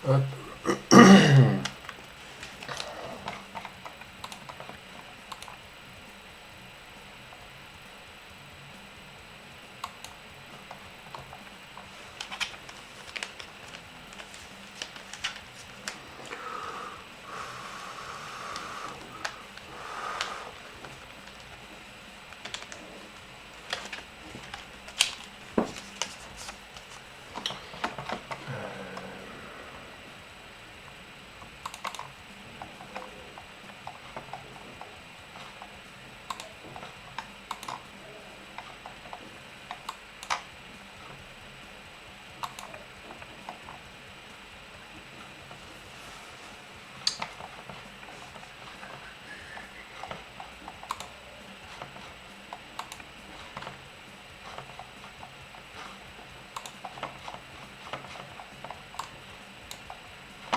Hop.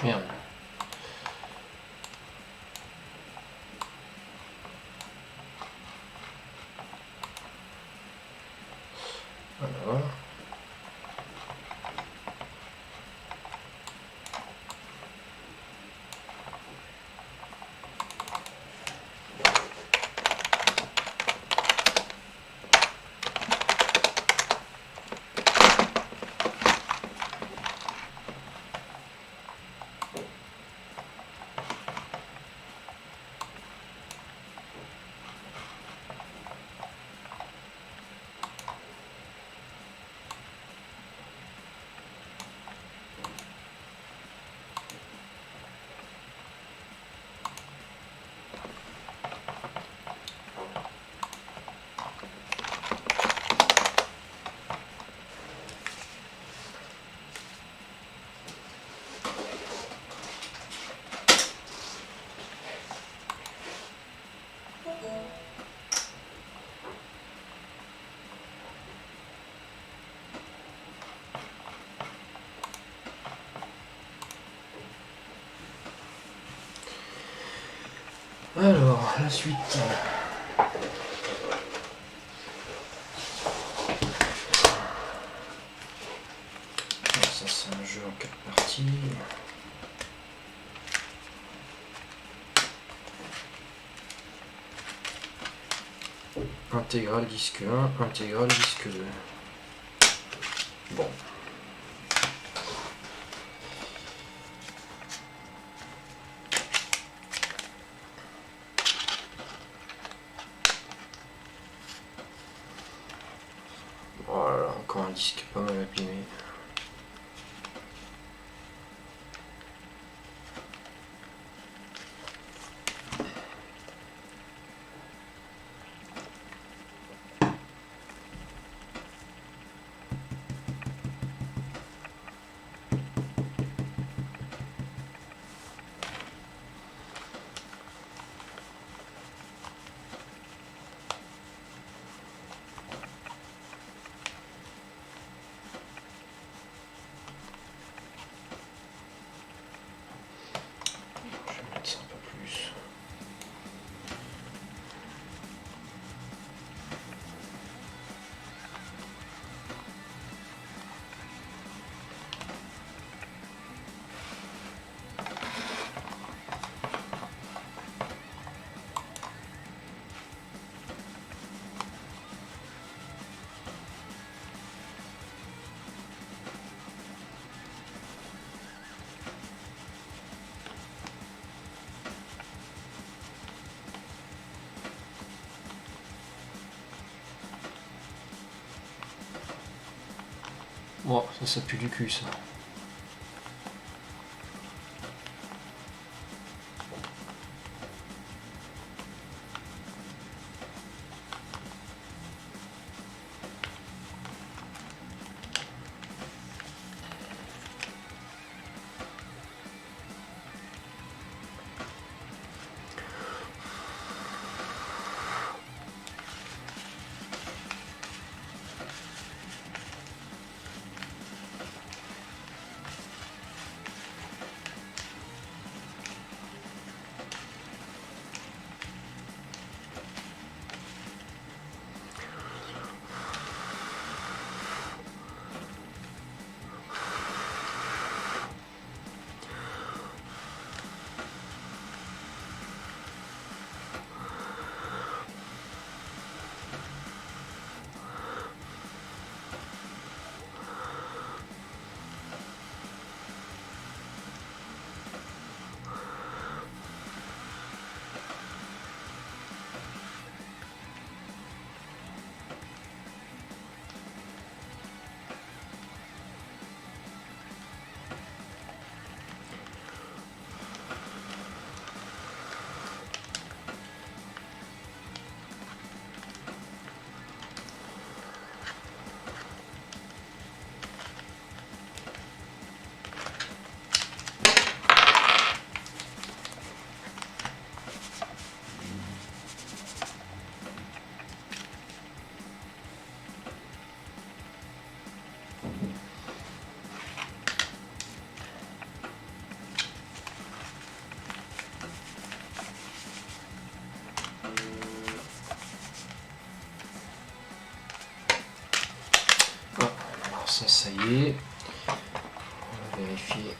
Merde. Voilà. Alors, la suite. Ça, c'est un jeu en 4 parties. Intégrale disque 1, intégrale disque 2. Bon. Voilà, encore un disque pas mal abîmé. Je vais mettre ça un peu plus. Bon, ça pue du cul, ça. ça y est. On va vérifier.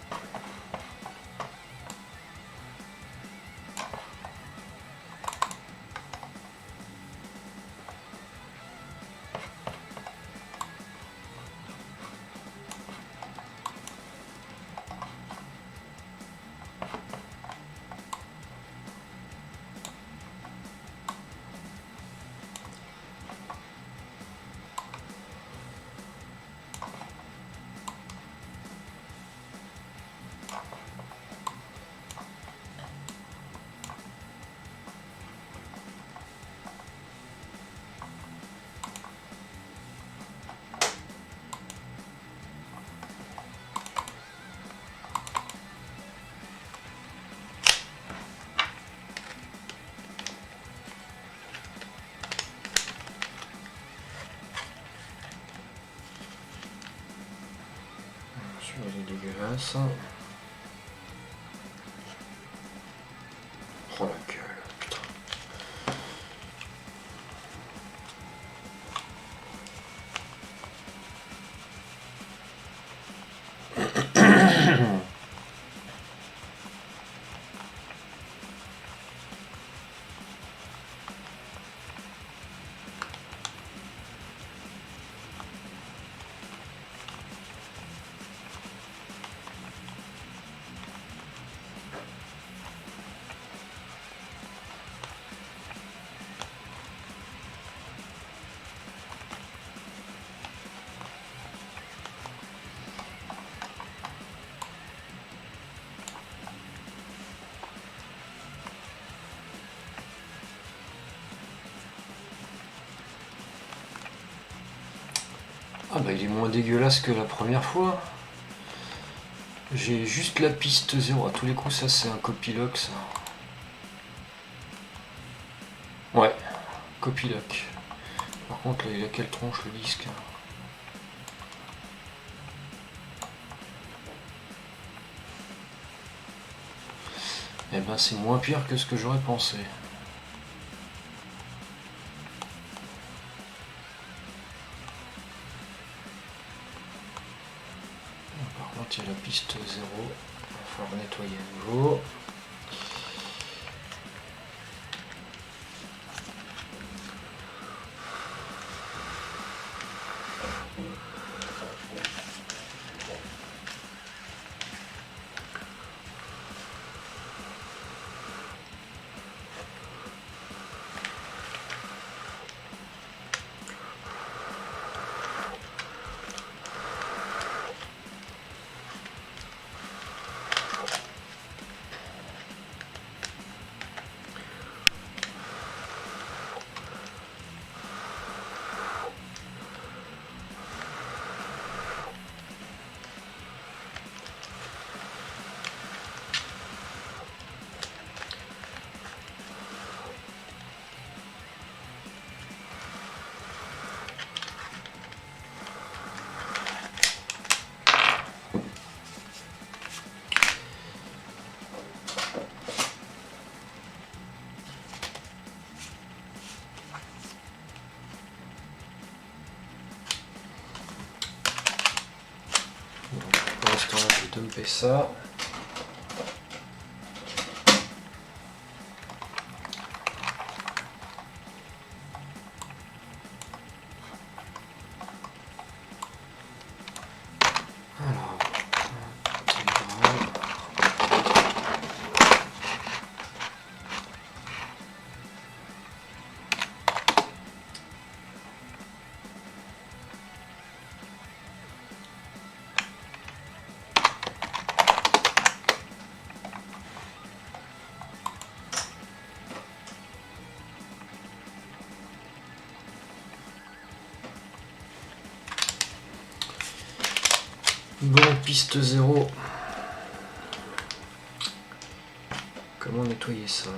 Elle est dégueulasse. Oh la gueule, putain. Ah bah il est moins dégueulasse que la première fois. J'ai juste la piste 0. À tous les coups, ça c'est un copilock ça. Ouais, copilock. Par contre là il a quelle tronche le disque? Eh ben c'est moins pire que ce que j'aurais pensé. Par contre il y a la piste 0. Il va falloir nettoyer à nouveau. Pour l'instant je vais dumper ça. Bon, piste 0. Comment nettoyer ça?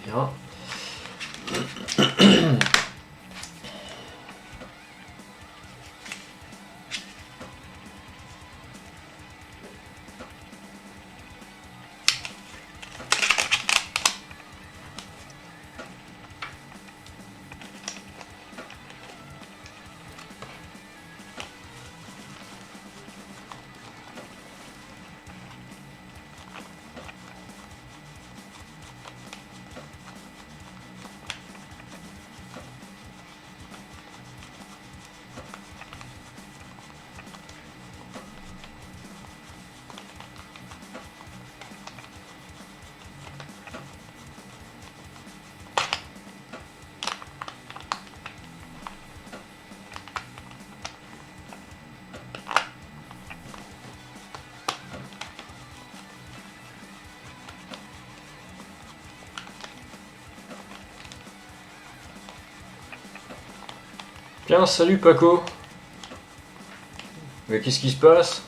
Bien. Tiens, salut Paco. Mais qu'est-ce qui se passe?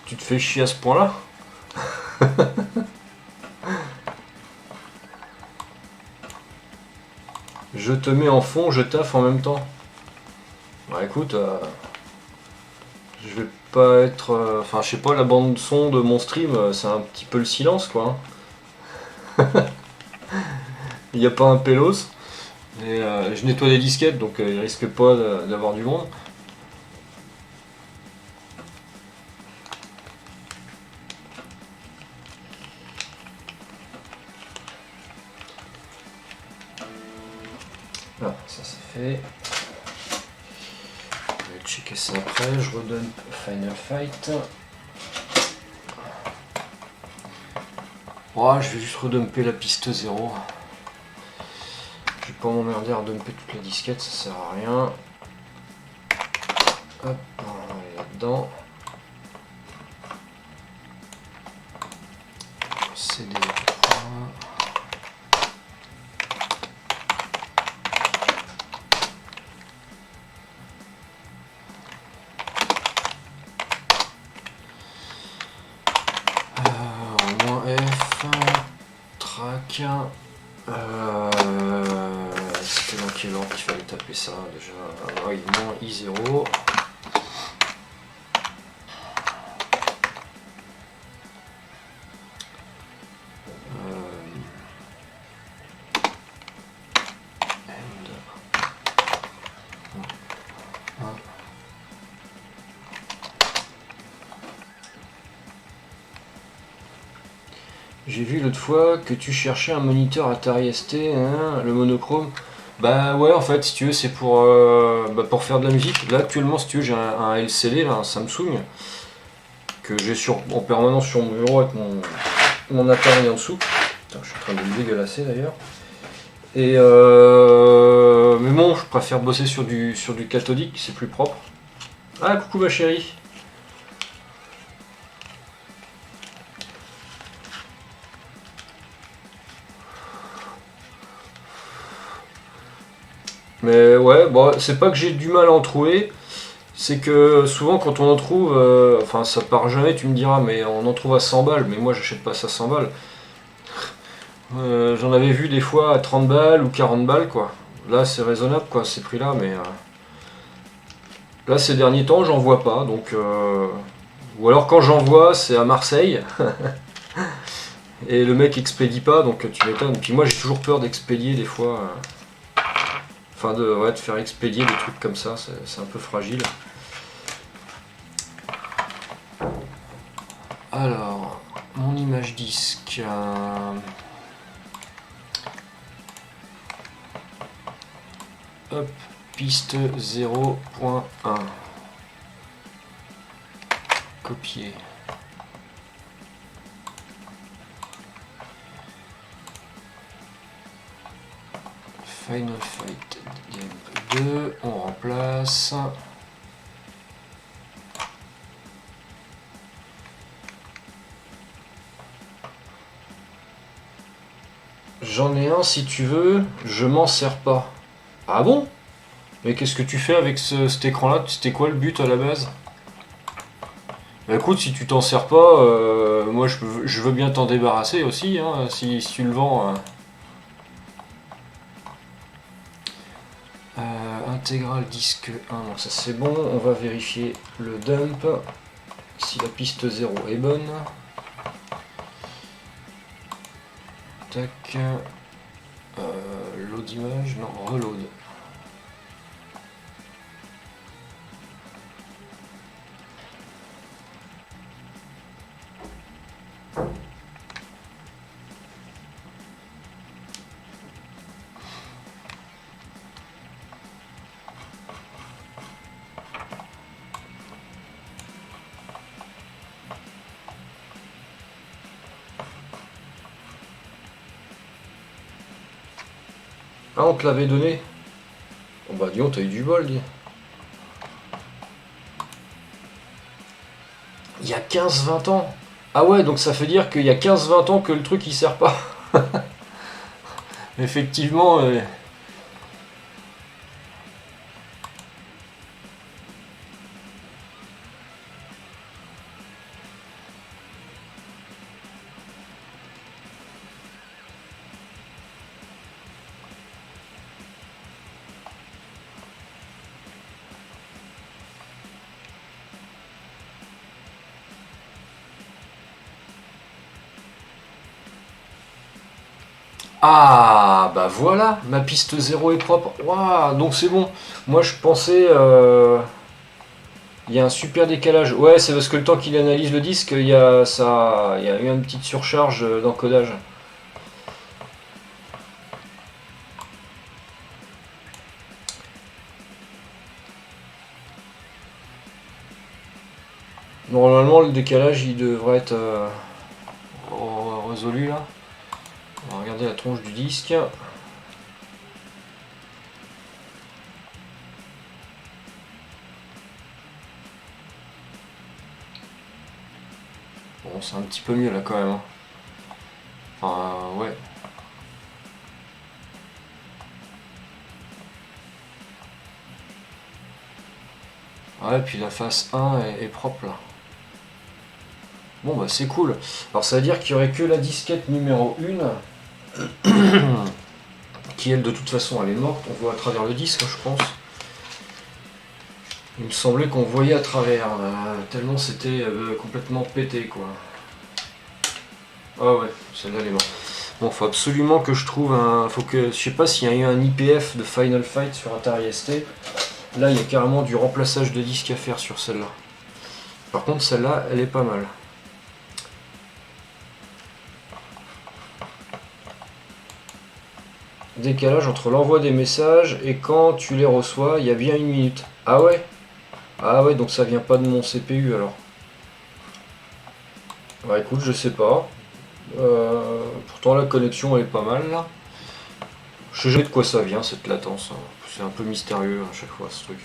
Tu te fais chier à ce point-là? Je te mets en fond, je taffe en même temps. Bah écoute, je vais pas être... Enfin, je sais pas, la bande son de mon stream, c'est un petit peu le silence, quoi. Il n'y a pas un pélos. Et je nettoie les disquettes, donc il risque pas d'avoir du monde. Ah, ça c'est fait. Je vais checker ça après. Je redonne Final Fight. Oh, je vais juste redumper la piste 0. Je vais pas m'emmerder à redumper toute la disquette, ça sert à rien. Hop, on va aller là-dedans. CD3. C'était dans quel ordre qu'il fallait taper ça déjà? Oui, moins I0. J'ai vu l'autre fois que tu cherchais un moniteur Atari ST, hein, le monochrome. Bah ouais, en fait, si tu veux, c'est pour faire de la musique. Là, actuellement, si tu veux, j'ai un LCD, là, un Samsung, que j'ai en permanence sur mon bureau avec mon Atari en dessous. Putain, je suis en train de le dégueulasser d'ailleurs. Et mais bon, je préfère bosser sur du cathodique, c'est plus propre. Ah, coucou ma chérie. Mais ouais, bon, c'est pas que j'ai du mal à en trouver, c'est que souvent quand on en trouve, enfin ça part jamais, tu me diras, mais on en trouve à 100 balles, mais moi j'achète pas ça à 100 balles. J'en avais vu des fois à 30 balles ou 40 balles, quoi. Là c'est raisonnable, quoi, ces prix-là, mais là ces derniers temps j'en vois pas, donc... Ou alors quand j'en vois, c'est à Marseille, et le mec expédie pas, donc tu m'étonnes. Puis moi j'ai toujours peur d'expédier des fois... Enfin, de faire expédier des trucs comme ça, c'est un peu fragile. Alors, mon image disque. Hop, piste 0.1. Copier. Final Fight Game 2, on remplace. J'en ai un si tu veux, je m'en sers pas. Ah bon? Mais qu'est-ce que tu fais avec cet écran-là? C'était quoi le but à la base? Bah écoute, si tu t'en sers pas, moi je veux bien t'en débarrasser aussi, hein, si tu le vends. Intégral disque 1, donc ça c'est bon. On va vérifier le dump, si la piste 0 est bonne. Tac. Load image, non, reload. Ah, on te l'avait donné. Oh bah dis donc, t'as eu du bol, dis. Il y a 15-20 ans. Ah ouais, donc ça veut dire qu'il y a 15-20 ans que le truc il sert pas. Effectivement. Ah bah voilà, ma piste 0 est propre. Waouh, donc c'est bon. Moi je pensais... Il y a un super décalage. Ouais, c'est parce que le temps qu'il analyse le disque, il y a eu une petite surcharge d'encodage. Normalement, le décalage, il devrait être résolu là. On va regarder la tronche du disque. Bon, c'est un petit peu mieux là quand même, hein. Enfin, ouais. Ouais, puis la face 1 est propre là. Bon bah c'est cool. Alors ça veut dire qu'il n'y aurait que la disquette numéro 1 qui elle de toute façon elle est morte, on voit à travers le disque je pense. Il me semblait qu'on voyait à travers, tellement c'était complètement pété quoi. Ah ouais, celle-là elle est morte. Bon, faut absolument que je trouve un... Je sais pas s'il y a eu un IPF de Final Fight sur Atari ST. Là il y a carrément du remplaçage de disque à faire sur celle-là. Par contre celle-là elle est pas mal. Décalage entre l'envoi des messages et quand tu les reçois, il y a bien 1 minute. Ah ouais? Ah ouais, donc ça vient pas de mon CPU alors. Bah écoute, je sais pas. Pourtant la connexion elle est pas mal là. Je sais jamais de quoi ça vient cette latence, hein. C'est un peu mystérieux à chaque fois ce truc.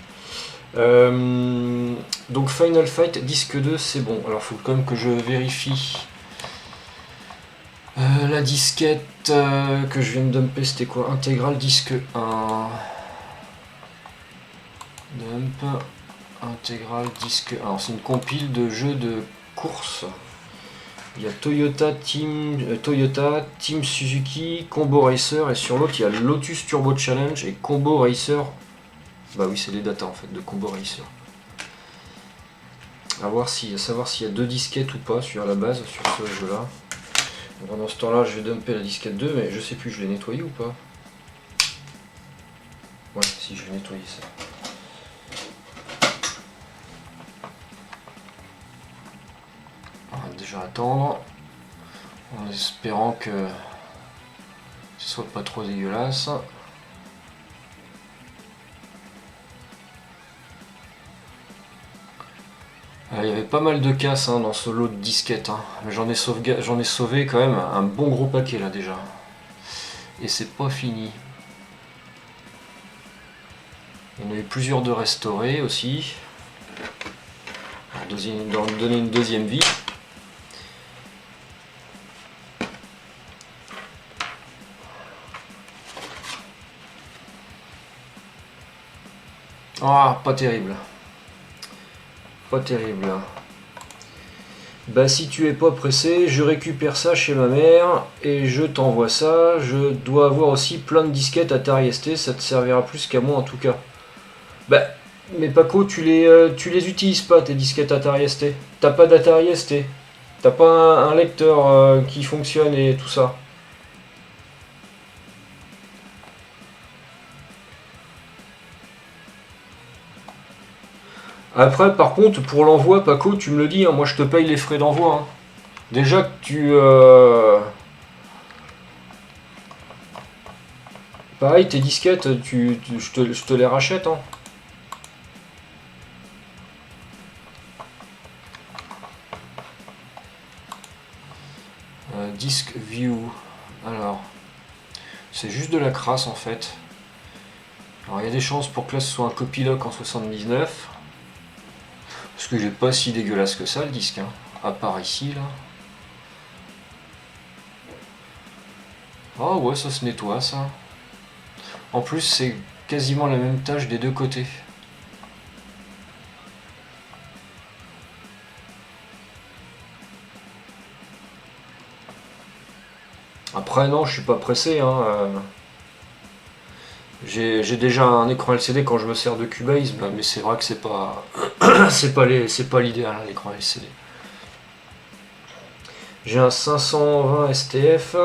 Donc Final Fight disque 2 c'est bon. Alors il faut quand même que je vérifie. La disquette que je viens de dumper c'était quoi? Intégral disque 1. Dump. Intégral disque 1. C'est une compile de jeux de course. Il y a Toyota, Team Suzuki, Combo Racer et sur l'autre il y a Lotus Turbo Challenge et Combo Racer. Bah oui, c'est les datas en fait de Combo Racer. À savoir s'il y a 2 disquettes ou pas sur la base sur ce jeu là. Pendant ce temps là je vais dumper la disquette 2 mais je sais plus, je l'ai nettoyée ou pas? Ouais, si je vais nettoyer ça. On va déjà attendre en espérant que ce soit pas trop dégueulasse. Il y avait pas mal de casses hein, dans ce lot de disquettes, hein. Mais j'en ai sauvé quand même un bon gros paquet là déjà. Et c'est pas fini. Il y en a eu plusieurs de restaurés aussi. Pour donner une deuxième vie. Ah, pas terrible. Pas terrible. Bah si tu es pas pressé, je récupère ça chez ma mère et je t'envoie ça. Je dois avoir aussi plein de disquettes Atari ST, ça te servira plus qu'à moi en tout cas. Bah, mais Paco, tu les utilises pas tes disquettes Atari ST. T'as pas d'Atari ST. T'as pas un lecteur qui fonctionne et tout ça. Après, par contre, pour l'envoi, Paco, tu me le dis, hein, moi je te paye les frais d'envoi. Hein. Déjà que tu... pareil, tes disquettes, je te les rachète. Hein. Disc View. Alors, c'est juste de la crasse en fait. Alors il y a des chances pour que là ce soit un Copiloc en 79. Parce que j'ai pas si dégueulasse que ça le disque. Hein. À part ici là. Ah ouais, ça se nettoie ça. En plus, c'est quasiment la même tâche des deux côtés. Après, non, je suis pas pressé. Hein. J'ai déjà un écran LCD quand je me sers de Cubase, mais c'est vrai que c'est pas c'est pas l'idéal l'écran LCD. J'ai un 520 STF,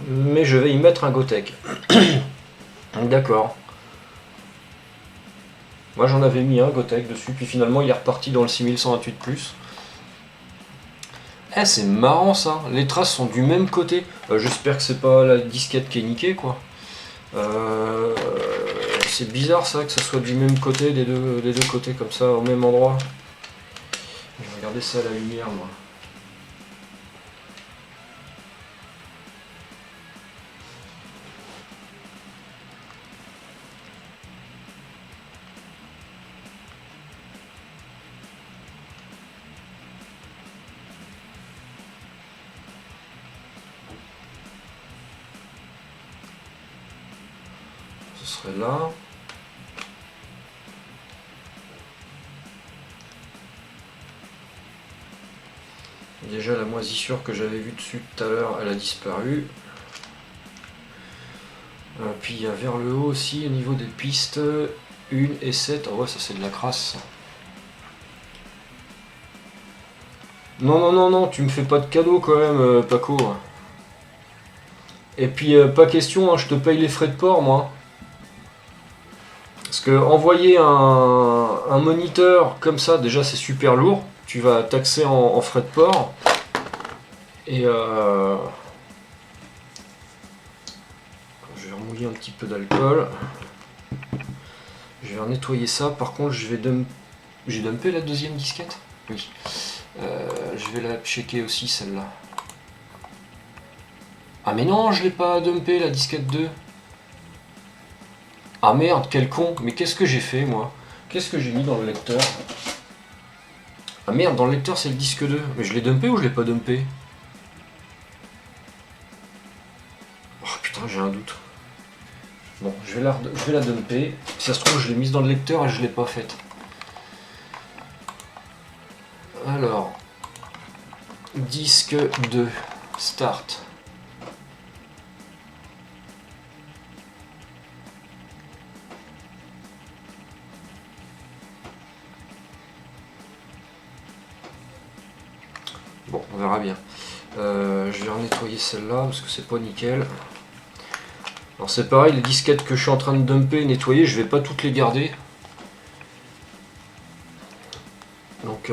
mais je vais y mettre un Gotek. D'accord. Moi j'en avais mis un Gotek dessus, puis finalement il est reparti dans le 6128+. Eh, c'est marrant ça, les traces sont du même côté. J'espère que c'est pas la disquette qui est niquée quoi. C'est bizarre ça que ce soit du même côté, des deux côtés comme ça, au même endroit. Je vais regarder ça à la lumière moi. Ce serait là. Déjà la moisissure que j'avais vue dessus tout à l'heure, elle a disparu. Puis il y a vers le haut aussi au niveau des pistes 1 et 7. Oh ouais, ça c'est de la crasse. Non, non, non, non, tu me fais pas de cadeau quand même, Paco. Et puis pas question, hein, je te paye les frais de port moi. Parce que envoyer un moniteur comme ça, déjà c'est super lourd. Tu vas taxer en frais de port. Et je vais remouiller un petit peu d'alcool. Je vais nettoyer ça. Par contre, j'ai dumpé la deuxième disquette. Oui. Je vais la checker aussi celle-là. Ah mais non, je l'ai pas dumpé la disquette 2. Ah merde, quel con. Mais qu'est-ce que j'ai fait moi? Qu'est-ce que j'ai mis dans le lecteur? Ah merde, dans le lecteur c'est le disque 2. Mais je l'ai dumpé ou je l'ai pas dumpé? Oh putain, j'ai un doute. Bon, je vais la dumper. Si ça se trouve, je l'ai mise dans le lecteur et je l'ai pas faite. Alors, disque 2, start. Bon, on verra bien. Je vais nettoyer celle-là parce que c'est pas nickel. Alors c'est pareil, les disquettes que je suis en train de dumper, nettoyer, je vais pas toutes les garder. Donc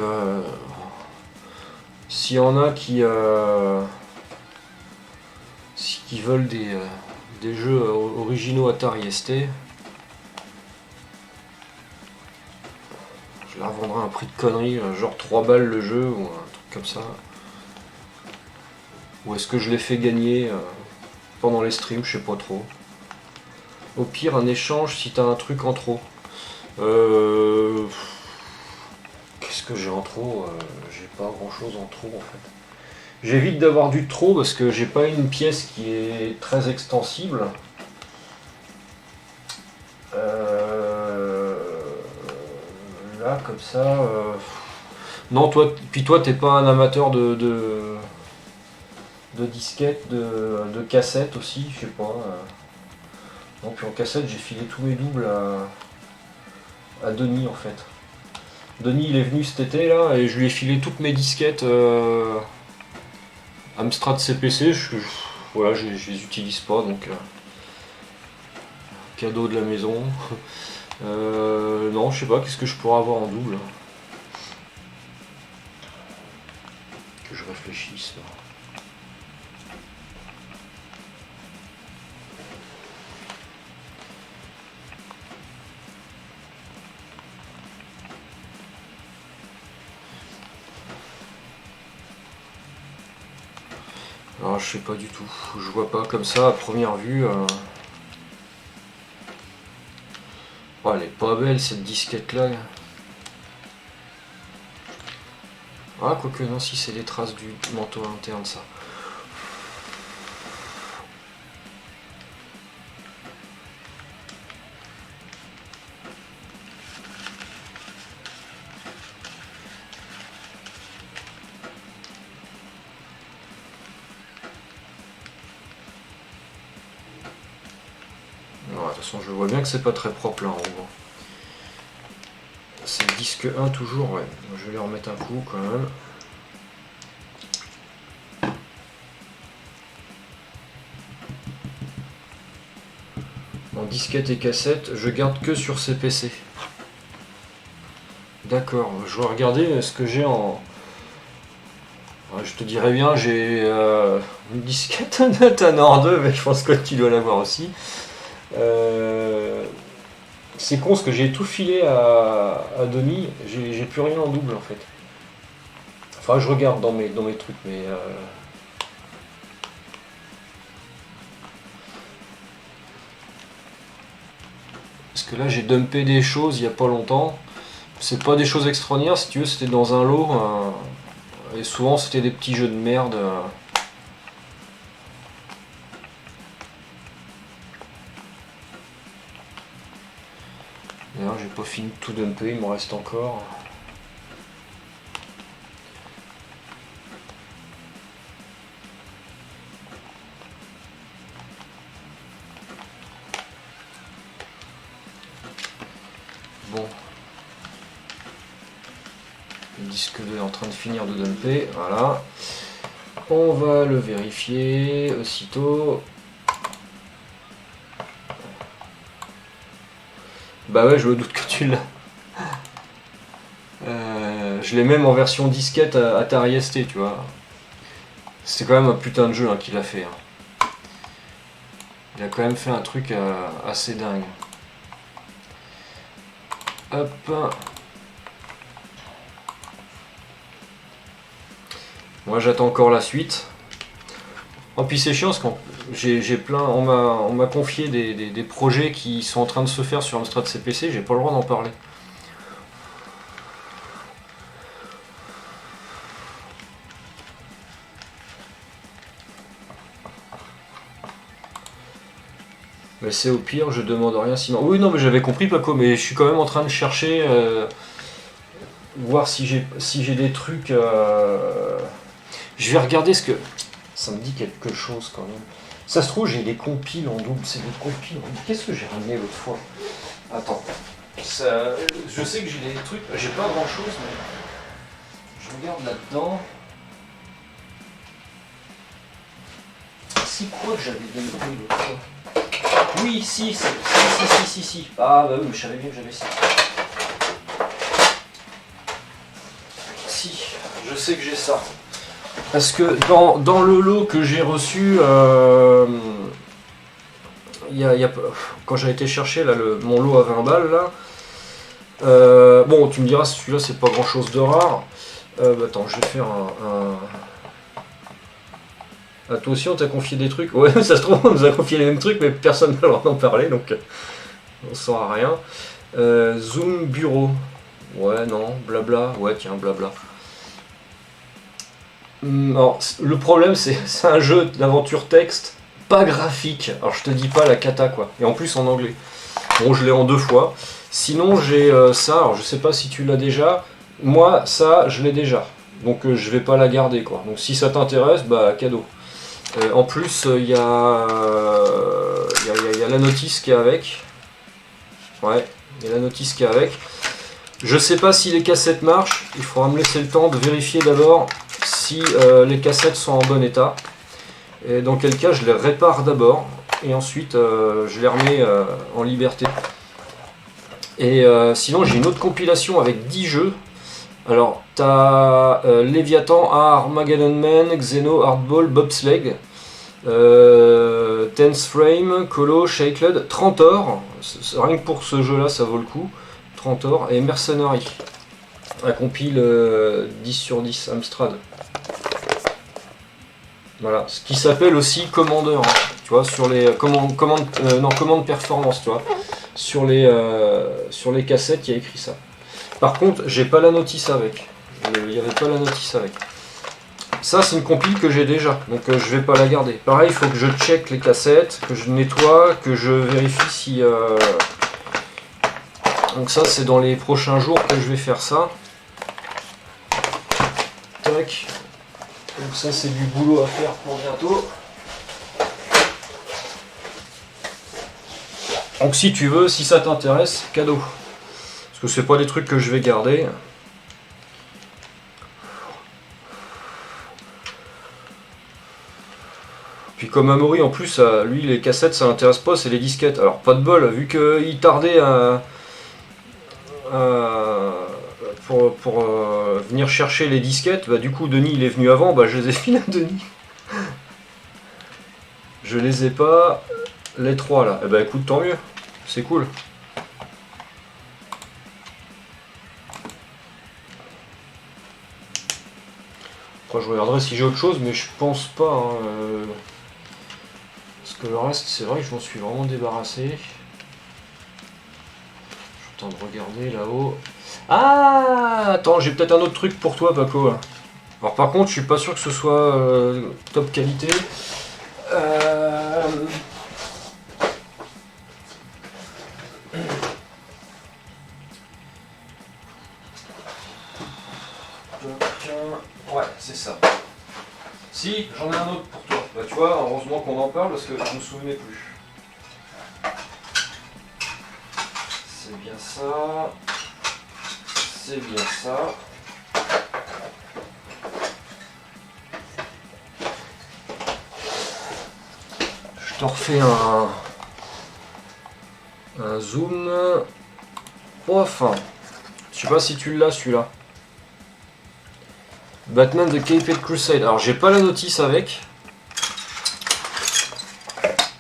s'il y en a qui veulent des jeux originaux Atari ST, je la revendrai à un prix de connerie, genre 3 balles le jeu ou un truc comme ça. Ou est-ce que je les fais gagner pendant les streams, je sais pas trop. Au pire, un échange si t'as un truc en trop. Qu'est-ce que j'ai en trop? J'ai pas grand chose en trop en fait. J'évite d'avoir du trop parce que j'ai pas une pièce qui est très extensible. Là, comme ça. Non, toi, t'es pas un amateur de disquettes, de cassettes aussi, je sais pas. Non, puis en cassette, j'ai filé tous mes doubles à Denis en fait. Denis, il est venu cet été là, et je lui ai filé toutes mes disquettes Amstrad CPC. Voilà, je les utilise pas, donc cadeau de la maison. Non, je sais pas, qu'est-ce que je pourrais avoir en double? Que je réfléchisse là. Alors, je sais pas du tout, je vois pas comme ça à première vue. Oh, elle est pas belle cette disquette là. Ah, quoique non, si c'est les traces du manteau interne, ça. De toute façon, je vois bien que c'est pas très propre là en haut. C'est le disque 1 toujours, ouais. Je vais lui remettre un coup quand même. En disquette et cassette, je garde que sur CPC. D'accord, je vais regarder ce que j'ai en... Je te dirais bien, j'ai une disquette de Tanor 2, mais je pense que tu dois l'avoir aussi. C'est con, parce que j'ai tout filé à Denis, j'ai plus rien en double en fait. Enfin, je regarde dans mes trucs, mais... Parce que là, j'ai dumpé des choses il n'y a pas longtemps. C'est pas des choses extraordinaires, si tu veux, c'était dans un lot. Et souvent, c'était des petits jeux de merde. D'ailleurs, j'ai pas fini de tout dumper, il m'en reste encore. Bon. Le disque 2 est en train de finir de dumper, voilà. On va le vérifier aussitôt. Bah ouais, je me doute que tu l'as. Je l'ai même en version disquette à Atari ST, tu vois. C'est quand même un putain de jeu hein, qu'il a fait. Hein. Il a quand même fait un truc assez dingue. Hop. Moi j'attends encore la suite. Oh puis c'est chiant parce que j'ai plein. On m'a confié des projets qui sont en train de se faire sur Amstrad CPC, j'ai pas le droit d'en parler. Mais c'est au pire, je demande rien sinon. Oui non mais j'avais compris Paco, mais je suis quand même en train de chercher voir si j'ai des trucs. Je vais regarder ce que. Ça me dit quelque chose quand même. Ça se trouve, j'ai des compiles en double. C'est des compiles en double. Qu'est-ce que j'ai ramené l'autre fois? Attends. Je sais que j'ai des trucs. J'ai pas grand chose, mais. Je regarde là-dedans. Si quoi que j'avais donné l'autre fois? Oui, si. Ah bah oui, je savais bien que j'avais ça. Si, je sais que j'ai ça. Parce que dans le lot que j'ai reçu, quand j'ai été chercher là, mon lot à 20 balles, là, bon, tu me diras, celui-là, c'est pas grand-chose de rare. Attends, je vais faire un... Ah, toi aussi, on t'a confié des trucs? Ouais, ça se trouve, on nous a confié les mêmes trucs, mais personne n'a le droit d'en parler, donc on sent à rien. Zoom Bureau. Ouais, non, blabla. Ouais, tiens, blabla. Alors, le problème, c'est un jeu d'aventure texte, pas graphique. Alors, je te dis pas la cata, quoi. Et en plus, en anglais. Bon, je l'ai en 2 fois. Sinon, j'ai ça. Alors, je sais pas si tu l'as déjà. Moi, ça, je l'ai déjà. Donc je vais pas la garder, quoi. Donc si ça t'intéresse, bah cadeau. En plus, il y a la notice qui est avec. Ouais, il y a la notice qui est avec. Je sais pas si les cassettes marchent. Il faudra me laisser le temps de vérifier d'abord si les cassettes sont en bon état. Et dans quel cas, je les répare d'abord. Et ensuite, je les remets en liberté. Et sinon, j'ai une autre compilation avec 10 jeux. Alors, t'as Léviathan, Armageddon Man, Xeno, Hardball, Bobsleigh, Tense Frame, Colo, Shakeled, Trantor, rien que pour ce jeu-là, ça vaut le coup. Trantor et Mercenary. Un compile 10 sur 10, Amstrad. Voilà, ce qui s'appelle aussi Commander, hein, tu vois, sur les commande performance, tu vois. Sur les cassettes, il y a écrit ça. Par contre, j'ai pas la notice avec. Il n'y avait pas la notice avec. Ça, c'est une compile que j'ai déjà, donc je vais pas la garder. Pareil, il faut que je check les cassettes, que je nettoie, que je vérifie si... Donc ça, c'est dans les prochains jours que je vais faire ça. Tac. Donc ça, c'est du boulot à faire pour bientôt. Donc si tu veux, si ça t'intéresse, cadeau. Parce que c'est pas des trucs que je vais garder. Puis comme Amaury en plus, lui les cassettes ça l'intéresse pas, c'est les disquettes. Alors pas de bol, vu qu'il tardait pour venir chercher les disquettes, bah du coup Denis il est venu avant, bah je les ai filés à Denis. Je les ai pas, les trois là. Eh bah écoute, tant mieux, c'est cool. Après je regarderai si j'ai autre chose, mais je pense pas. Hein, parce que le reste, c'est vrai que je m'en suis vraiment débarrassé. Je suis en train de regarder là-haut. Ah, attends, j'ai peut-être un autre truc pour toi, Paco. Alors par contre, je suis pas sûr que ce soit top qualité. Ouais, c'est ça. Si, j'en ai un autre pour toi. Bah tu vois, heureusement qu'on en parle parce que je me souvenais plus. C'est bien ça. C'est bien ça. Je te refais un zoom. Oh, enfin, je sais pas si tu l'as celui-là. Batman The Caped Crusade. Alors j'ai pas la notice avec.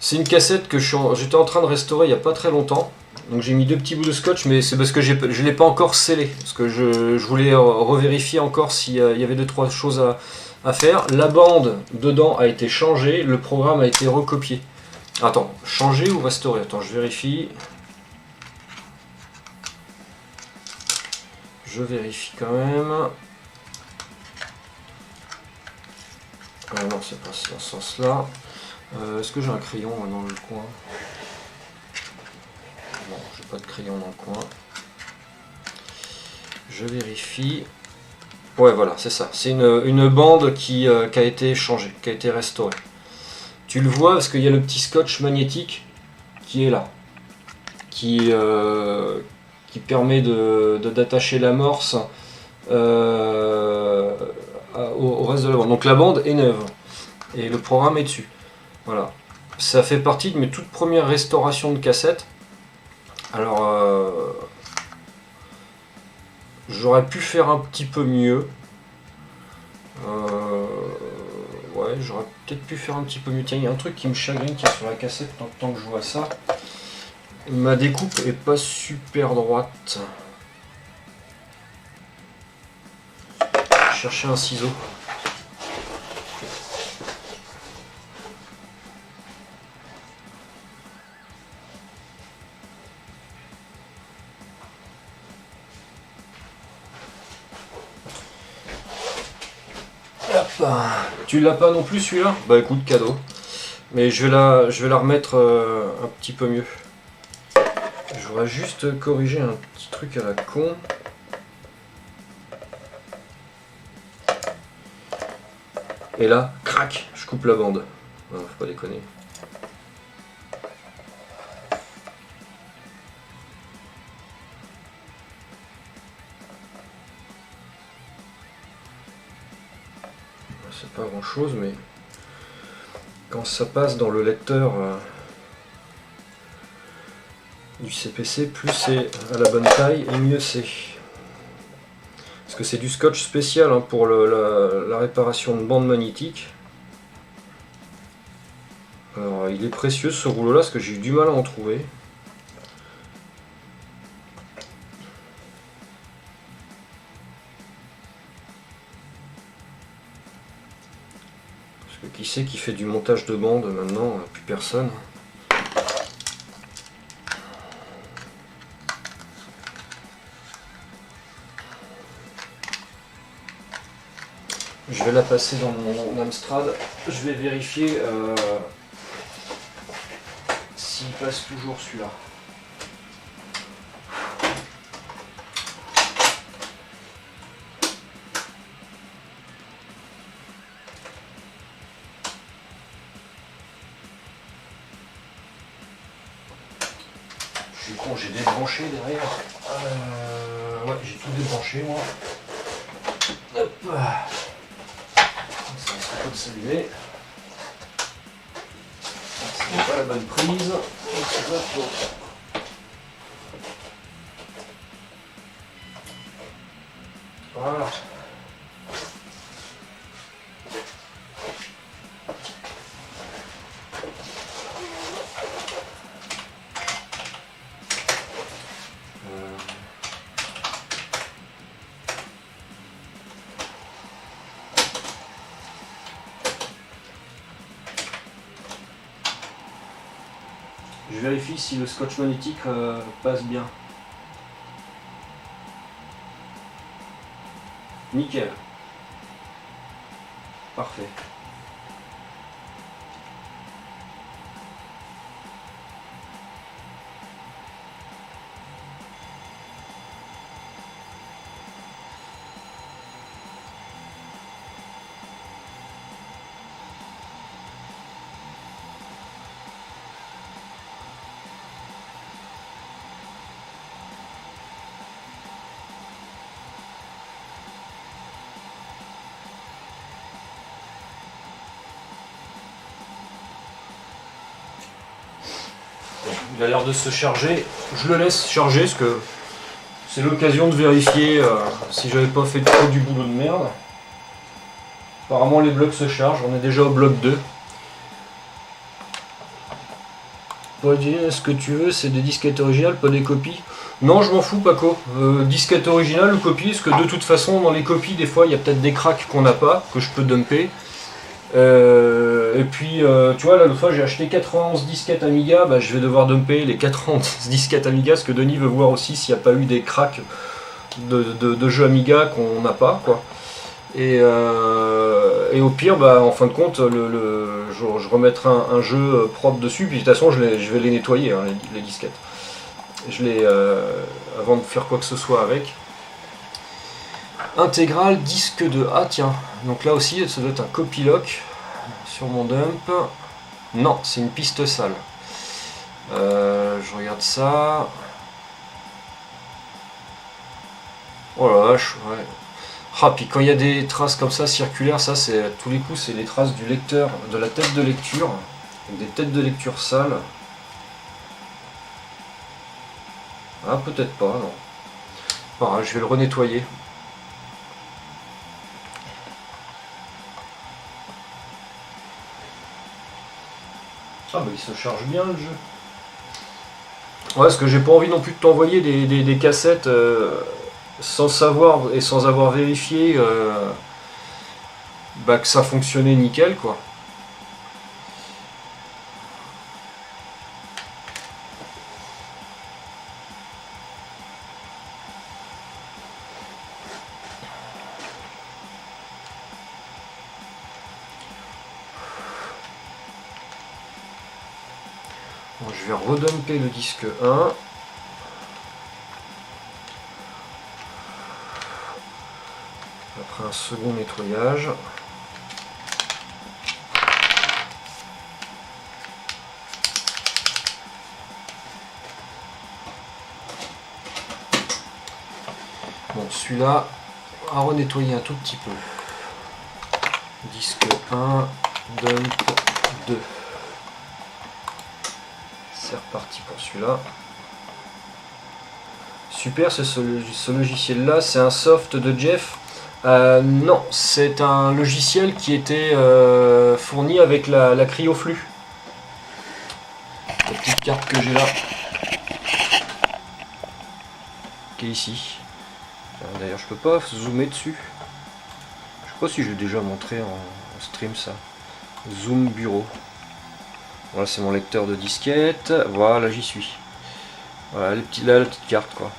C'est une cassette que j'étais en train de restaurer il y a pas très longtemps. Donc j'ai mis deux petits bouts de scotch, mais c'est parce que je ne l'ai pas encore scellé. Parce que je voulais revérifier encore s'il y avait 2-3 choses à faire. La bande dedans a été changée, le programme a été recopié. Attends, changer ou restaurer? Attends, je vérifie. Je vérifie quand même. Ah non, c'est pas dans ce sens-là. Est-ce que j'ai un crayon dans le coin? Non, j'ai pas de crayon dans le coin. Je vérifie. Ouais, voilà, c'est ça. C'est une bande qui a été changée, qui a été restaurée. Tu le vois parce qu'il y a le petit scotch magnétique qui est là. Qui permet d'attacher l'amorce au reste de la bande. Donc la bande est neuve. Et le programme est dessus. Voilà. Ça fait partie de mes toutes premières restaurations de cassettes. Alors, j'aurais pu faire un petit peu mieux. Ouais, j'aurais peut-être pu faire un petit peu mieux. Tiens, il y a un truc qui me chagrine qui est sur la cassette tant que je vois ça. Ma découpe est pas super droite. Je vais chercher un ciseau. Tu l'as pas non plus celui-là? Bah écoute, cadeau. Mais je vais la remettre un petit peu mieux. Je voudrais juste corriger un petit truc à la con. Et là, crac, je coupe la bande. Non, faut pas déconner. C'est pas grand chose, mais quand ça passe dans le lecteur du CPC, plus c'est à la bonne taille et mieux c'est. Parce que c'est du scotch spécial hein, pour la réparation de bandes magnétiques. Alors il est précieux ce rouleau là parce que j'ai eu du mal à en trouver. Parce que qui c'est qui fait du montage de bandes maintenant? Plus personne. Je vais la passer dans mon Amstrad. Je vais vérifier s'il passe toujours celui-là. Je suis con, j'ai débranché derrière. Ouais, j'ai tout débranché moi. Hop. Ça risque pas de s'allumer. C'est pas la bonne prise. Voilà. Je vérifie si le scotch magnétique passe bien. Nickel. Parfait. Il a l'air de se charger. Je le laisse charger parce que c'est l'occasion de vérifier si j'avais pas fait trop du boulot de merde. Apparemment les blocs se chargent, on est déjà au bloc 2. Pour dire ce que tu veux, c'est des disquettes originales, pas des copies. Non, je m'en fous, Paco. Disquette originale ou copie, parce que de toute façon, dans les copies, des fois, il y a peut-être des cracks qu'on n'a pas, que je peux dumper. Et puis, tu vois, là, l'autre fois, j'ai acheté 91 disquettes Amiga, bah, je vais devoir dumper les 91 disquettes Amiga, parce que Denis veut voir aussi s'il n'y a pas eu des cracks de jeux Amiga qu'on n'a pas, quoi. Et au pire, bah, en fin de compte, je remettrai un jeu propre dessus, puis de toute façon, je vais les nettoyer, hein, les disquettes. Avant de faire quoi que ce soit avec. Intégral disque de... Ah tiens, donc là aussi, ça doit être un copy-lock sur mon dump. Non, c'est une piste sale. Je regarde ça. Oh la vache, ouais. Ah, puis quand il y a des traces comme ça circulaires, ça c'est à tous les coups, c'est les traces du lecteur, de la tête de lecture, avec des têtes de lecture sales. Ah, peut-être pas, non. Enfin, je vais le renettoyer. Ah, bah il se charge bien le jeu. Ouais, parce que j'ai pas envie non plus de t'envoyer des cassettes sans savoir et sans avoir vérifié bah, que ça fonctionnait nickel, quoi. Bon, je vais redumper le disque 1. Après un second nettoyage. Bon, celui-là, on va renettoyer un tout petit peu. Disque 1, dump 2. C'est reparti pour celui-là. Super, ce logiciel-là, c'est un soft de Jeff. Non, c'est un logiciel qui était fourni avec la cryoflux. La petite carte que j'ai là, qui est ici. D'ailleurs, je peux pas zoomer dessus. Je sais pas si j'ai déjà montré en stream ça. Zoom bureau. Voilà, c'est mon lecteur de disquette. Voilà, j'y suis. Voilà, là, la petite carte, quoi.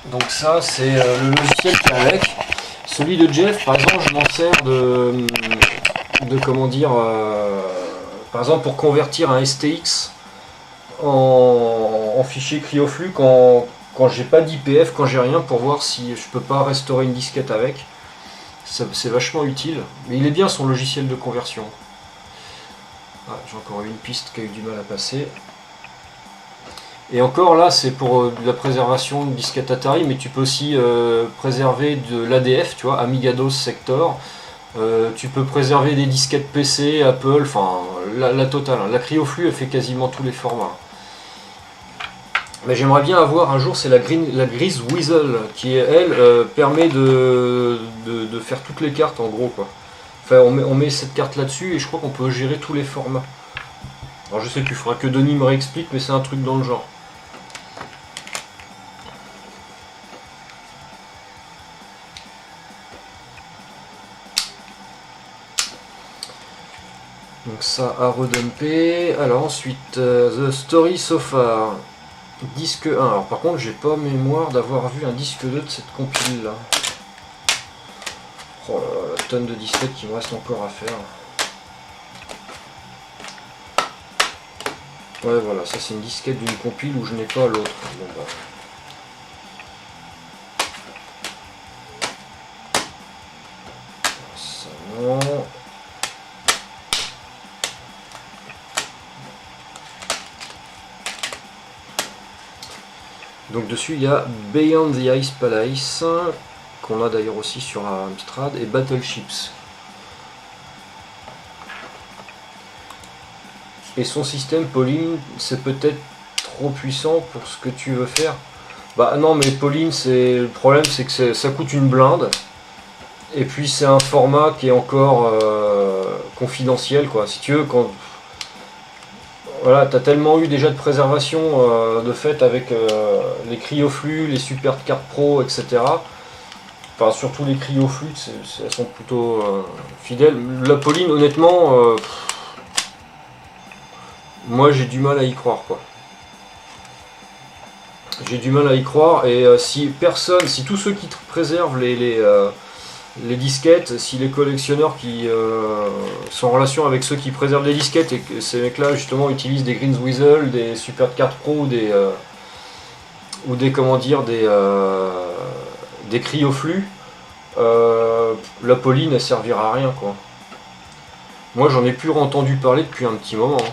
Donc ça, c'est le logiciel qui est avec. Celui de Jeff, par exemple, je m'en sers de comment dire, par exemple pour convertir un STX en fichier cryoflux quand j'ai pas d'IPF, quand j'ai rien, pour voir si je peux pas restaurer une disquette avec. C'est vachement utile, mais il est bien son logiciel de conversion. Ah, j'ai encore eu une piste qui a eu du mal à passer. Et encore là, c'est pour de la préservation de disquettes Atari, mais tu peux aussi préserver de l'ADF, tu vois, Amiga DOS Sector. Tu peux préserver des disquettes PC, Apple, enfin la totale. Hein. La cryoflux, elle fait quasiment tous les formats. Mais j'aimerais bien avoir un jour, c'est la Grease Weasel, qui elle permet de faire toutes les cartes en gros, quoi. Enfin, on met cette carte là-dessus et je crois qu'on peut gérer tous les formats. Alors je sais plus, il faudra que Denis me réexplique, mais c'est un truc dans le genre. Donc ça à redumper. Alors ensuite, The Story So Far. Disque 1. Alors par contre, j'ai pas mémoire d'avoir vu un disque 2 de cette compile là. Oh là là, la tonne de disquettes qui me reste encore à faire. Ouais, voilà, ça c'est une disquette d'une compile où je n'ai pas l'autre. Bon, bah. Ça non. Donc dessus il y a Beyond the Ice Palace, qu'on a d'ailleurs aussi sur Amstrad, et Battleships. Et son système, Pauline, c'est peut-être trop puissant pour ce que tu veux faire. Bah non, mais Pauline, le problème c'est que ça coûte une blinde. Et puis c'est un format qui est encore confidentiel, quoi. Si tu veux, quand voilà, t'as tellement eu déjà de préservation de fait avec les cryoflux, les super cartes pro, etc. Enfin, surtout les cryoflux, elles sont plutôt fidèles. La Pauline, honnêtement, moi j'ai du mal à y croire, quoi. J'ai du mal à y croire, et si tous ceux qui préservent les disquettes, si les collectionneurs qui sont en relation avec ceux qui préservent les disquettes, et que ces mecs-là justement utilisent des Grease Weasel, des Super Card Pro ou des comment dire des cryoflux, la Pauline elle servira à rien, quoi. Moi j'en ai plus entendu parler depuis un petit moment. Hein.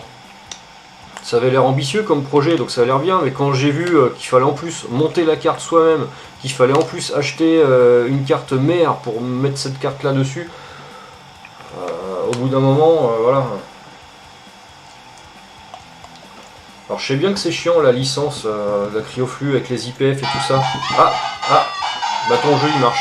Ça avait l'air ambitieux comme projet, donc ça a l'air bien, mais quand j'ai vu qu'il fallait en plus monter la carte soi-même, qu'il fallait en plus acheter une carte mère pour mettre cette carte là dessus, au bout d'un moment, voilà. Alors je sais bien que c'est chiant la licence, la cryoflux avec les IPF et tout ça. Ah, bah ton jeu il marche.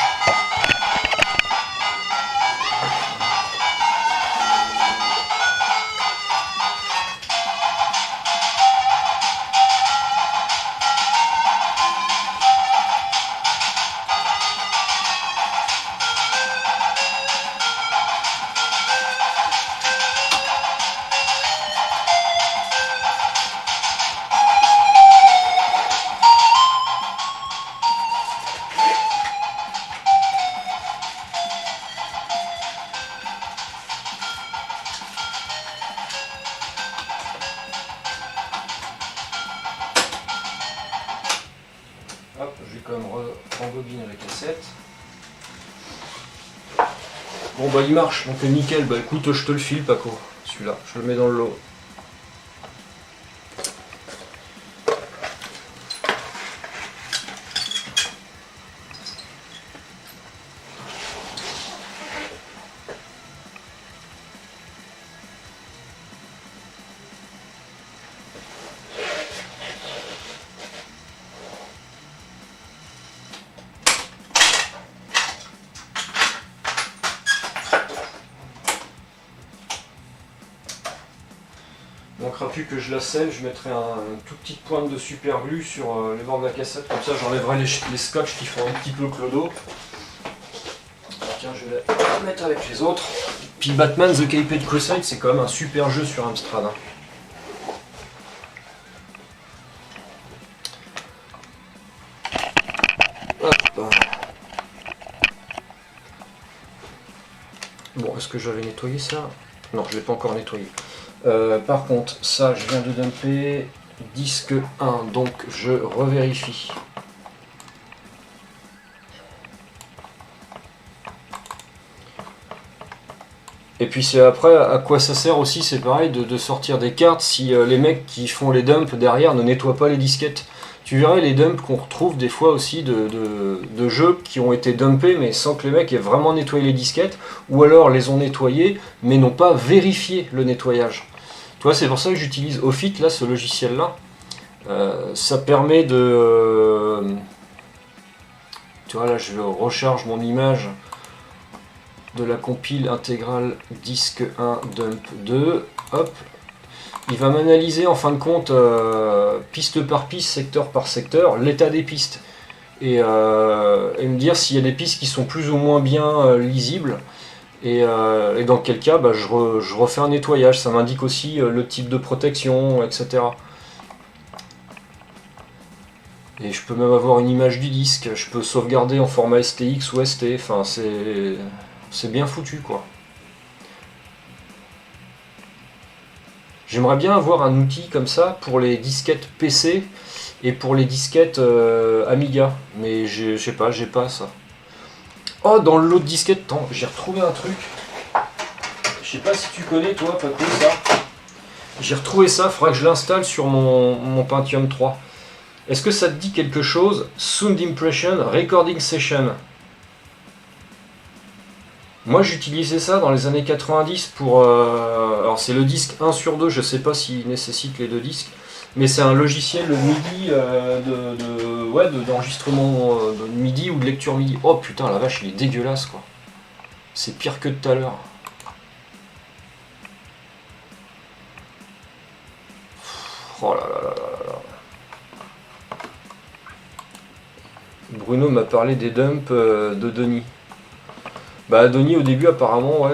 Hop, je vais quand même rembobiner la cassette. Bon bah il marche, donc nickel, bah écoute je te le file Paco, celui-là, je le mets dans le lot. Il manquera plus que je la scelle, je mettrai une toute petite pointe de super glue sur les bords de la cassette, comme ça j'enlèverai les scotch qui font un petit peu clodo. Tiens, je vais la mettre avec les autres. Puis Batman The Caped Crusade, c'est quand même un super jeu sur Amstrad. Hein. Hop. Bon, est-ce que j'avais nettoyé ça? Non, je ne l'ai pas encore nettoyé. Par contre, ça, je viens de dumper disque 1, donc je revérifie. Et puis c'est après, à quoi ça sert aussi, c'est pareil, de sortir des cartes si les mecs qui font les dumps derrière ne nettoient pas les disquettes. Tu verrais les dumps qu'on retrouve des fois aussi de jeux qui ont été dumpés mais sans que les mecs aient vraiment nettoyé les disquettes, ou alors les ont nettoyés mais n'ont pas vérifié le nettoyage. Tu vois, c'est pour ça que j'utilise Ofit, là, ce logiciel-là. Ça permet de... tu vois, là, je recharge mon image de la compile intégrale disque 1 dump 2, hop, il va m'analyser en fin de compte piste par piste, secteur par secteur, l'état des pistes et me dire s'il y a des pistes qui sont plus ou moins bien lisibles et dans quel cas bah, je refais un nettoyage, ça m'indique aussi le type de protection, etc. Et je peux même avoir une image du disque, je peux sauvegarder en format STX ou ST, enfin c'est bien foutu quoi. J'aimerais bien avoir un outil comme ça pour les disquettes PC et pour les disquettes Amiga, mais je sais pas, j'ai pas ça. Oh, dans le lot de disquettes, attends, j'ai retrouvé un truc. Je sais pas si tu connais toi, Paco, ça. J'ai retrouvé ça, faudra que je l'installe sur mon Pentium 3. Est-ce que ça te dit quelque chose? Sound Impression Recording Session. Moi j'utilisais ça dans les années 90 pour... alors c'est le disque 1 sur 2, je sais pas s'il nécessite les deux disques, mais c'est un logiciel MIDI d'enregistrement de MIDI ou de lecture MIDI. Oh putain la vache, il est dégueulasse quoi. C'est pire que tout à l'heure. Oh là là là là là. Bruno m'a parlé des dumps de Denis. Bah Denis au début apparemment ouais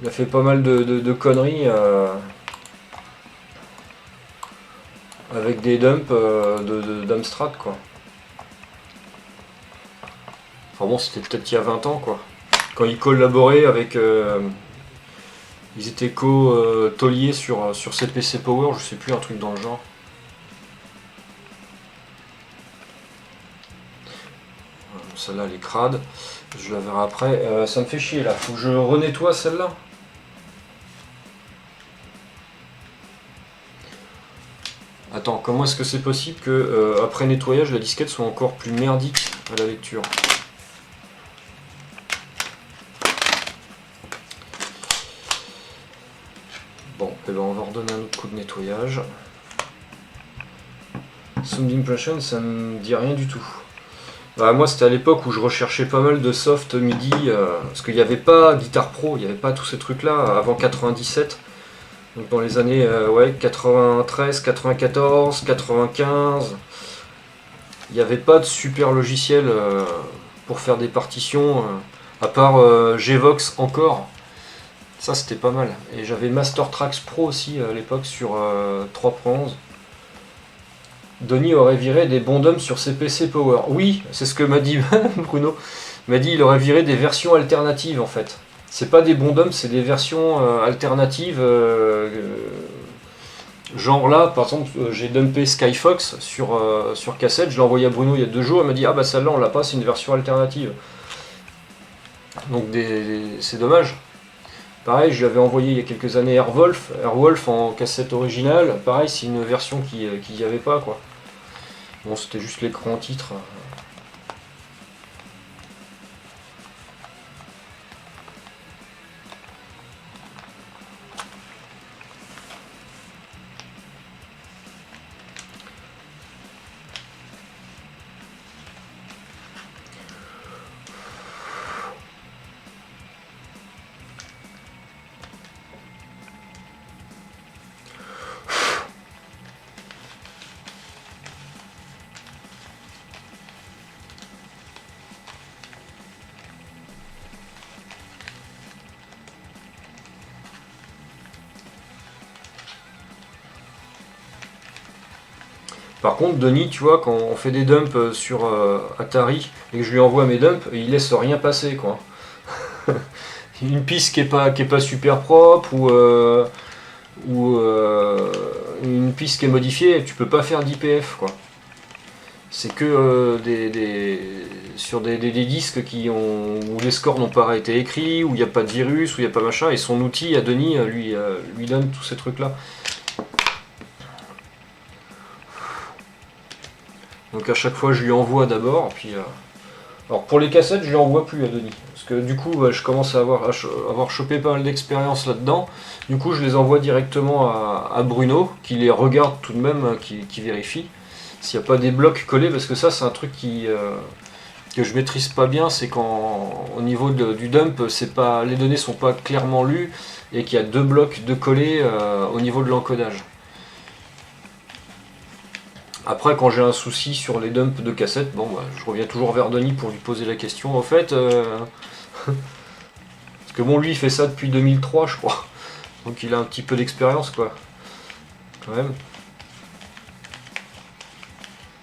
il a fait pas mal de conneries avec des dumps d'Amstrad quoi. Enfin bon c'était peut-être il y a 20 ans quoi. Quand ils collaboraient avec ils étaient co-tauliers sur CPC Power, je sais plus, un truc dans le genre. Celle-là elle est crade, je la verrai après. Ça me fait chier là, faut que je renettoie celle-là. Attends, comment est-ce que c'est possible que après nettoyage la disquette soit encore plus merdique à la lecture? Bon, et ben on va redonner un autre coup de nettoyage. Sound Impression, ça me dit rien du tout. Bah, moi c'était à l'époque où je recherchais pas mal de soft MIDI, parce qu'il n'y avait pas Guitar Pro, il n'y avait pas tous ces trucs là avant 97. Donc dans les années 93, 94, 95, il n'y avait pas de super logiciel pour faire des partitions, à part Gvox encore. Ça c'était pas mal. Et j'avais Master Tracks Pro aussi à l'époque sur 3.11. Denis aurait viré des bons dumps sur CPC Power. Oui, c'est ce que m'a dit Bruno. Il m'a dit qu'il aurait viré des versions alternatives en fait. C'est pas des bons dumps, c'est des versions alternatives. Genre là, par exemple, j'ai dumpé Skyfox sur cassette, je l'ai envoyé à Bruno il y a 2 jours, il m'a dit ah bah celle-là on l'a pas, c'est une version alternative. Donc c'est dommage. Pareil, je lui avais envoyé il y a quelques années Airwolf en cassette originale, pareil c'est une version qu'il n'y avait pas quoi. Bon c'était juste l'écran en titre. Par contre, Denis, tu vois, quand on fait des dumps sur Atari et que je lui envoie mes dumps, il laisse rien passer, quoi. Une piste qui est pas super propre ou une piste qui est modifiée, tu peux pas faire d'IPF, quoi. C'est que sur des disques où les scores n'ont pas été écrits, où il n'y a pas de virus, où il n'y a pas machin, et son outil à Denis lui donne tous ces trucs là. Donc à chaque fois je lui envoie d'abord, puis alors pour les cassettes je lui envoie plus à Denis, parce que du coup je commence à avoir chopé pas mal d'expérience là-dedans. Du coup je les envoie directement à Bruno, qui les regarde tout de même, qui vérifie s'il n'y a pas des blocs collés, parce que ça c'est un truc que je maîtrise pas bien, c'est quand au niveau du dump, les données sont pas clairement lues et qu'il y a deux blocs de collés au niveau de l'encodage. Après, quand j'ai un souci sur les dumps de cassettes, bon, bah, je reviens toujours vers Denis pour lui poser la question. Au fait, parce que bon, lui il fait ça depuis 2003, je crois, donc il a un petit peu d'expérience, quoi, quand même.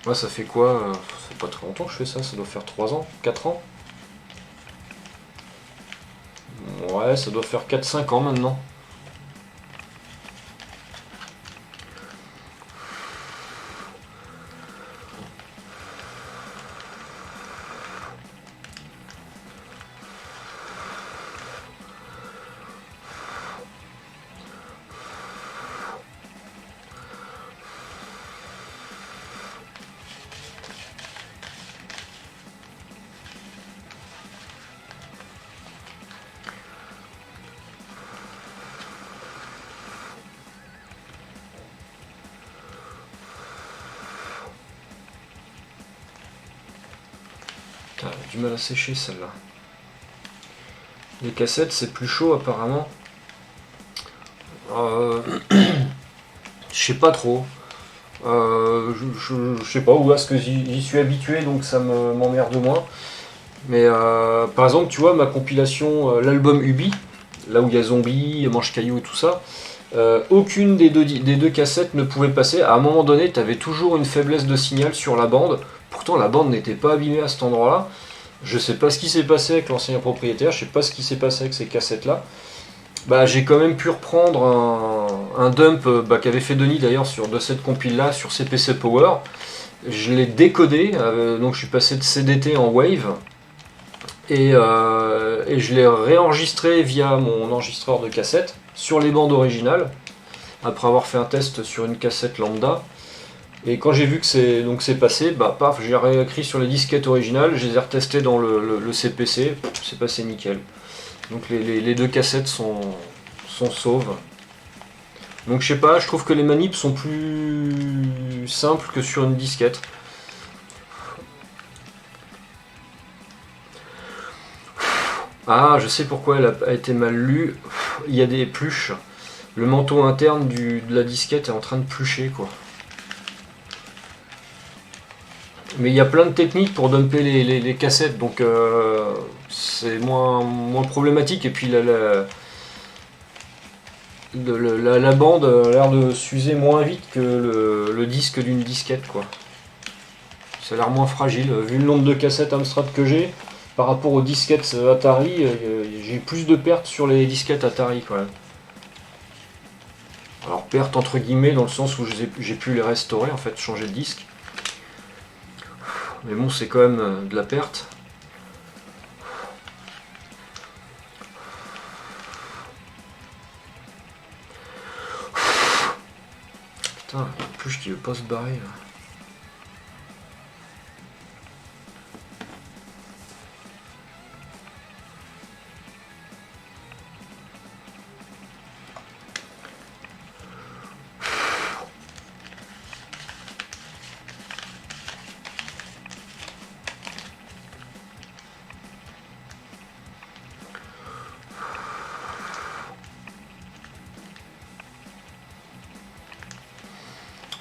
Moi, ça fait quoi? Ça fait pas très longtemps que je fais ça, ça doit faire 3 ans, 4 ans. Ouais, ça doit faire 4-5 ans maintenant. Putain, elle a du mal à sécher celle-là. Les cassettes, c'est plus chaud apparemment. Je sais pas trop. Je sais pas où est-ce que j'y suis habitué, donc ça m'emmerde moins. Mais par exemple, tu vois, ma compilation, l'album Ubi, là où il y a Zombie, Manche Caillou et tout ça, aucune des deux cassettes ne pouvait passer. À un moment donné, tu avais toujours une faiblesse de signal sur la bande. Pourtant, la bande n'était pas abîmée à cet endroit-là. Je sais pas ce qui s'est passé avec l'ancien propriétaire, je sais pas ce qui s'est passé avec ces cassettes-là. Bah, j'ai quand même pu reprendre un dump qu'avait fait Denis d'ailleurs de cette compile-là sur CPC Power. Je l'ai décodé, donc je suis passé de CDT en Wave. Et je l'ai réenregistré via mon enregistreur de cassette sur les bandes originales, après avoir fait un test sur une cassette lambda. Et quand j'ai vu que c'est passé, bah paf, j'ai réécrit sur les disquettes originales, je les ai retestées dans le CPC, c'est passé nickel. Donc les deux cassettes sont sauves. Donc je sais pas, je trouve que les manips sont plus simples que sur une disquette. Ah, je sais pourquoi elle a été mal lue. Il y a des pluches. Le manteau interne de la disquette est en train de plucher, quoi. Mais il y a plein de techniques pour dumper les cassettes, donc c'est moins problématique. Et puis la bande a l'air de s'user moins vite que le disque d'une disquette, quoi. Ça a l'air moins fragile. Vu le nombre de cassettes Amstrad que j'ai, par rapport aux disquettes Atari, j'ai plus de pertes sur les disquettes Atari, quand même. Alors pertes entre guillemets dans le sens où j'ai pu les restaurer, en fait, changer de disque. Mais bon, c'est quand même de la perte. Putain, il y a une pluche qui veut pas se barrer là.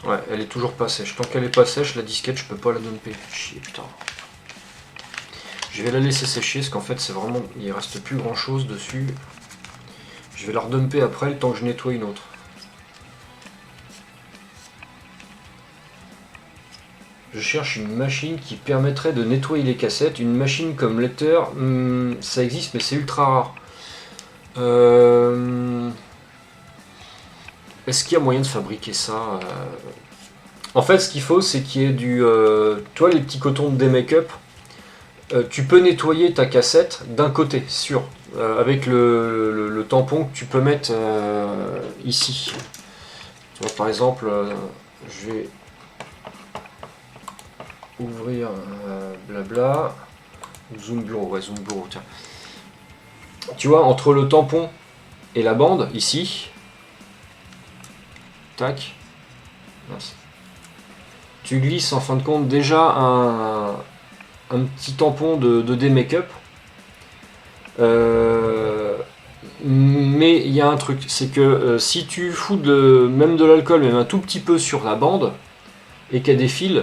Ouais, elle est toujours pas sèche. Tant qu'elle est pas sèche, la disquette, je peux pas la dumper. Chier, putain. Je vais la laisser sécher, parce qu'en fait, c'est vraiment... il reste plus grand chose dessus. Je vais la redumper après, le temps que je nettoie une autre. Je cherche une machine qui permettrait de nettoyer les cassettes. Une machine comme lecteur, ça existe mais c'est ultra rare. Est-ce qu'il y a moyen de fabriquer ça? En fait, ce qu'il faut, c'est qu'il y ait du... toi, les petits cotons de D-Make-up, tu peux nettoyer ta cassette d'un côté, sûr, avec le tampon que tu peux mettre ici. Tu vois, par exemple, je vais ouvrir blabla, zoom bureau, ouais, zoom bureau, tiens. Tu vois, entre le tampon et la bande, ici, tac, mince. Tu glisses en fin de compte déjà un petit tampon de D-Make-up. Mais il y a un truc, c'est que si tu fous même de l'alcool, même un tout petit peu sur la bande, et qu'il y a des fils,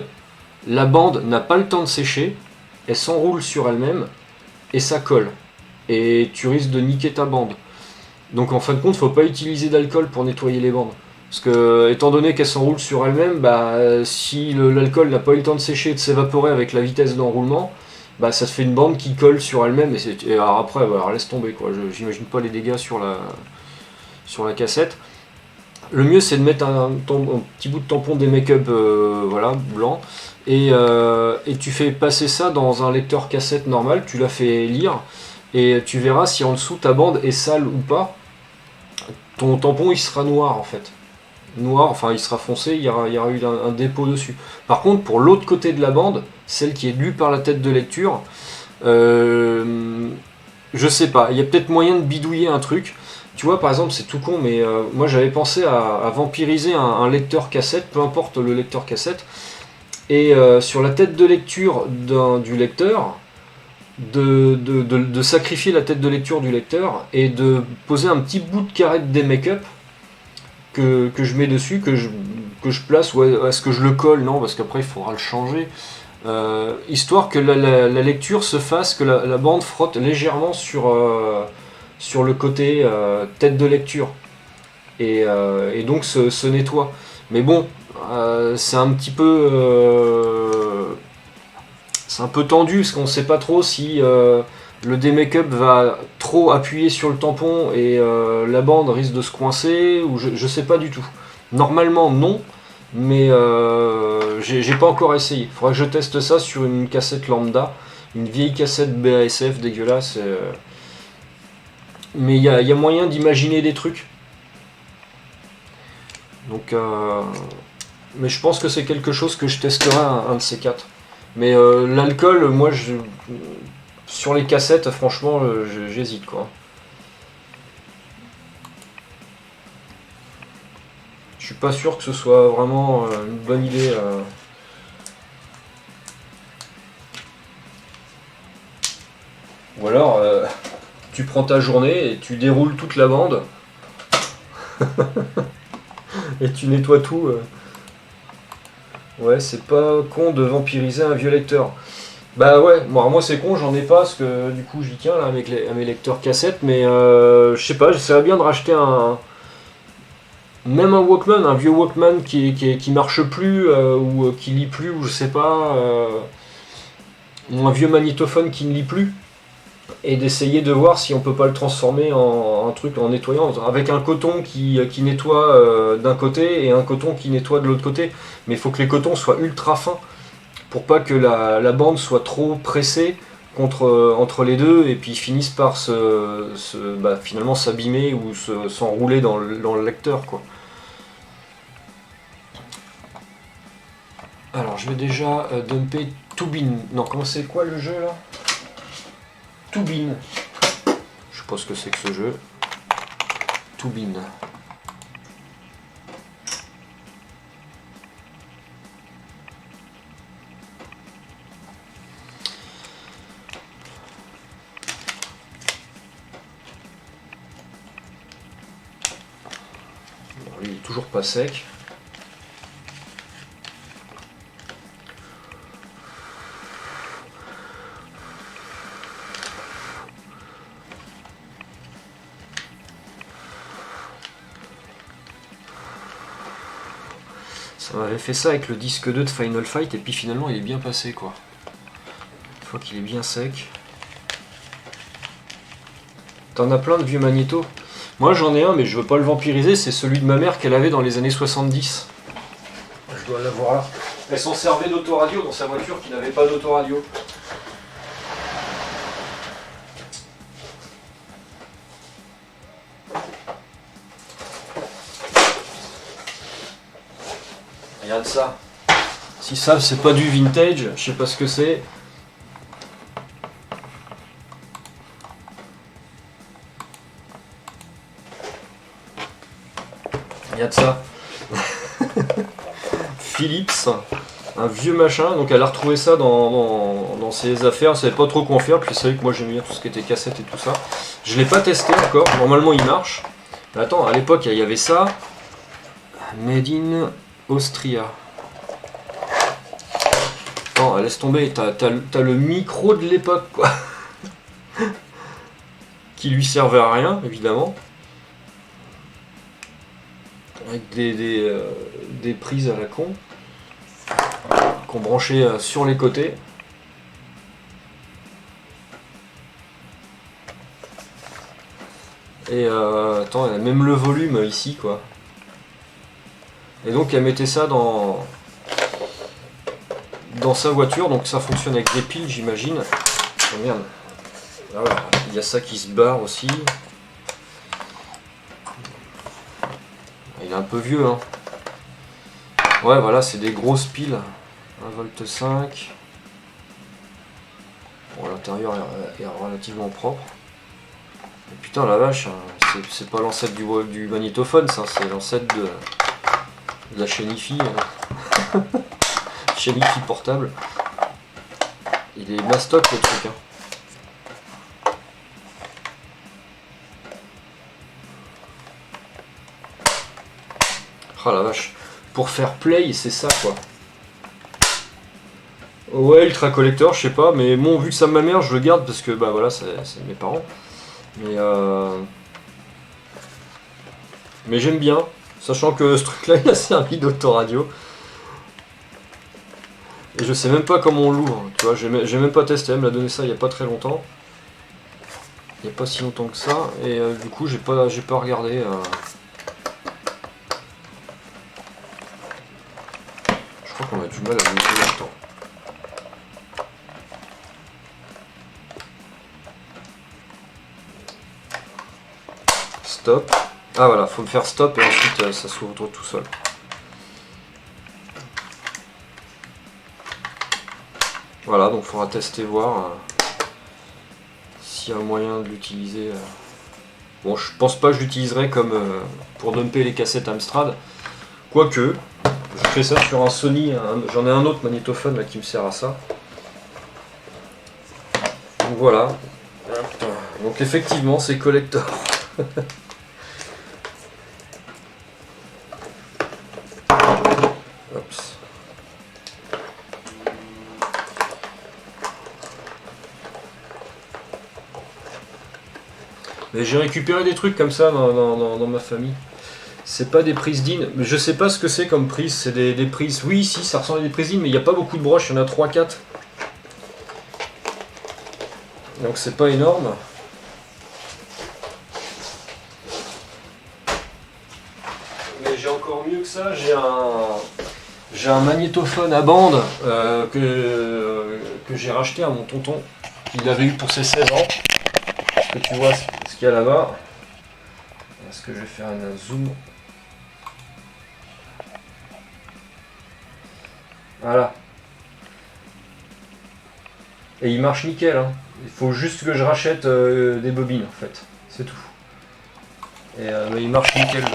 la bande n'a pas le temps de sécher, elle s'enroule sur elle-même, et ça colle. Et tu risques de niquer ta bande. Donc en fin de compte, faut pas utiliser d'alcool pour nettoyer les bandes. Parce que, étant donné qu'elle s'enroule sur elle-même, bah, si l'alcool n'a pas eu le temps de sécher et de s'évaporer avec la vitesse d'enroulement, bah, ça te fait une bande qui colle sur elle-même. Et alors après, bah, alors laisse tomber, quoi. J'imagine pas les dégâts sur la cassette. Le mieux, c'est de mettre un petit bout de tampon des make-up voilà, blanc. Et tu fais passer ça dans un lecteur cassette normal, tu la fais lire. Et tu verras si en dessous ta bande est sale ou pas. Ton tampon, il sera noir en fait. Noir, enfin il sera foncé, il y aura eu un dépôt dessus. Par contre, pour l'autre côté de la bande, celle qui est lue par la tête de lecture, je sais pas, il y a peut-être moyen de bidouiller un truc. Tu vois, par exemple, c'est tout con, mais moi j'avais pensé à vampiriser un lecteur cassette, peu importe le lecteur cassette, et sur la tête de lecture du lecteur, de sacrifier la tête de lecture du lecteur et de poser un petit bout de carré de make-up que je mets dessus, que je place, ou est-ce que je le colle? Non, parce qu'après il faudra le changer. Histoire que la lecture se fasse, que la bande frotte légèrement sur le côté tête de lecture. Et donc se nettoie. Mais bon, c'est un petit peu... c'est un peu tendu, parce qu'on ne sait pas trop si le D-Make-up va trop appuyer sur le tampon et la bande risque de se coincer, ou je sais pas du tout. Normalement non, mais j'ai pas encore essayé. Il faudra que je teste ça sur une cassette lambda, une vieille cassette BASF dégueulasse. Mais il y a moyen d'imaginer des trucs. Donc, mais je pense que c'est quelque chose que je testerai un de ces quatre. Mais l'alcool, moi, sur les cassettes, franchement, j'hésite quoi. Je suis pas sûr que ce soit vraiment une bonne idée. Ou alors, tu prends ta journée et tu déroules toute la bande et tu nettoies tout. Ouais, c'est pas con de vampiriser un vieux lecteur. Bah ouais, moi c'est con, j'en ai pas parce que du coup j'y tiens là avec à mes lecteurs cassettes, mais je sais pas, j'essaierais bien de racheter même un Walkman, un vieux Walkman qui marche plus ou qui lit plus, ou je sais pas, ou un vieux magnétophone qui ne lit plus, et d'essayer de voir si on peut pas le transformer en un truc en nettoyant, avec un coton qui nettoie d'un côté et un coton qui nettoie de l'autre côté. Mais il faut que les cotons soient ultra fins pour pas que la bande soit trop pressée entre les deux et puis finissent par finalement s'abîmer ou s'enrouler dans le lecteur quoi. Alors je vais déjà dumper Toobin. Non, comment c'est quoi le jeu là? Toobin. Je sais pas ce que c'est que ce jeu. Toobin. Bon, lui il est toujours pas sec. Ça m'avait fait ça avec le disque 2 de Final Fight et puis finalement il est bien passé quoi. Une fois qu'il est bien sec. T'en as plein de vieux magnétos. Moi j'en ai un mais je veux pas le vampiriser, c'est celui de ma mère qu'elle avait dans les années 70. Je dois l'avoir là. Elle s'en servait d'autoradio dans sa voiture qui n'avait pas d'autoradio. Regarde ça. Si ça c'est pas du vintage, je sais pas ce que c'est. Regarde ça. Philips, un vieux machin, donc elle a retrouvé ça dans ses affaires, elle savait pas trop quoi en faire, puis c'est vrai que moi j'aime bien tout ce qui était cassette et tout ça. Je l'ai pas testé encore, normalement il marche. Mais attends, à l'époque il y avait ça, Made in Austria. Attends, laisse tomber, t'as le micro de l'époque quoi. Qui lui servait à rien, évidemment. Avec des prises à la con. Qu'on branchait sur les côtés. Et attends, elle a même le volume ici quoi. Et donc elle mettait ça dans sa voiture, donc ça fonctionne avec des piles j'imagine. Oh merde. Ah ouais, il y a ça qui se barre aussi. Il est un peu vieux hein. Ouais voilà, c'est des grosses piles. 1,5 V. Bon, l'intérieur est relativement propre. Et putain la vache, hein, c'est pas l'ancêtre du magnétophone ça, c'est l'ancêtre de la chaîne hi-fi. Hein. Chaîne hi-fi portable. Il est mastoc le truc. Hein. Oh la vache. Pour faire play, c'est ça quoi. Ouais, ultra collector, je sais pas, mais bon, vu que ça ma mère, je le garde parce que bah voilà, c'est mes parents. Mais j'aime bien, sachant que ce truc-là, il a servi d'autoradio. Et je sais même pas comment on l'ouvre, tu vois, j'ai même pas testé, elle me l'a donné ça il y a pas très longtemps. Il y a pas si longtemps que ça, et du coup, j'ai pas regardé. Je crois qu'on a du mal à l'ouvrir longtemps. Stop. Ah voilà, faut me faire stop et ensuite ça s'ouvre tout seul. Voilà, donc il faudra tester, voir s'il y a un moyen de l'utiliser. Bon, je pense pas que je l'utiliserai comme pour dumper les cassettes Amstrad. Quoique, je fais ça sur un Sony, j'en ai un autre magnétophone là, qui me sert à ça. Donc voilà. Donc effectivement, c'est collector. Mais j'ai récupéré des trucs comme ça dans ma famille. C'est pas des prises DIN, mais je sais pas ce que c'est comme prise. C'est des prises. Oui, si, ça ressemble à des prises DIN, mais il n'y a pas beaucoup de broches, il y en a 3-4. Donc c'est pas énorme. Mais j'ai encore mieux que ça, j'ai un magnétophone à bande que j'ai racheté à mon tonton. Il l'avait eu pour ses 16 ans. Est-ce que tu vois ce qu'il y a là-bas? Est-ce que je vais faire un zoom? Voilà. Et il marche nickel. Hein. Il faut juste que je rachète des bobines en fait. C'est tout. Et mais il marche nickel.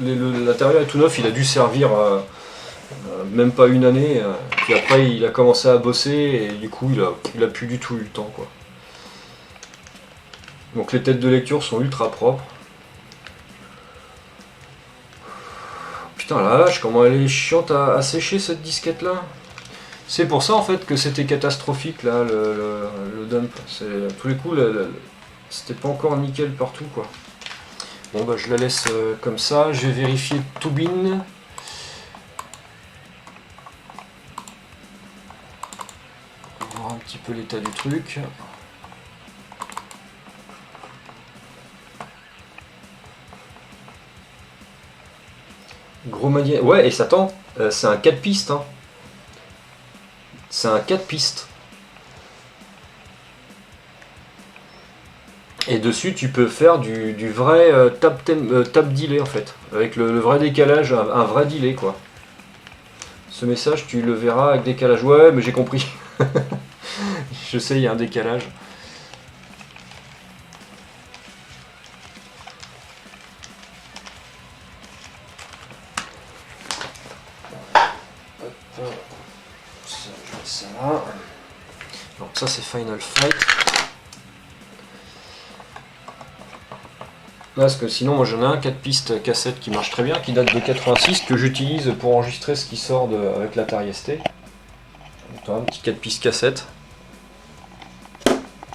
L'intérieur est tout neuf, il a dû servir même pas une année. Puis après il a commencé à bosser et du coup il a plus du tout eu le temps quoi. Donc les têtes de lecture sont ultra propres. Putain la vache, comment elle est chiante à sécher cette disquette là. C'est pour ça en fait que c'était catastrophique là le dump. Tous les coups C'était pas encore nickel partout quoi. Bon bah je la laisse comme ça. Je vais vérifier Toubin. Voir un petit peu l'état du truc. Gros manière. Ouais, et ça tend. C'est un 4 pistes. Hein. C'est un 4 pistes. Et dessus, tu peux faire du vrai tap delay en fait. Avec le vrai décalage, un vrai delay quoi. Ce message, tu le verras avec décalage. Ouais, mais j'ai compris. Je sais, il y a un décalage. Ça. Donc ça c'est Final Fight. Parce que sinon moi j'en ai un 4 pistes cassette qui marche très bien, qui date de 86, que j'utilise pour enregistrer ce qui sort avec l'Atari ST. Donc, un petit 4 pistes cassette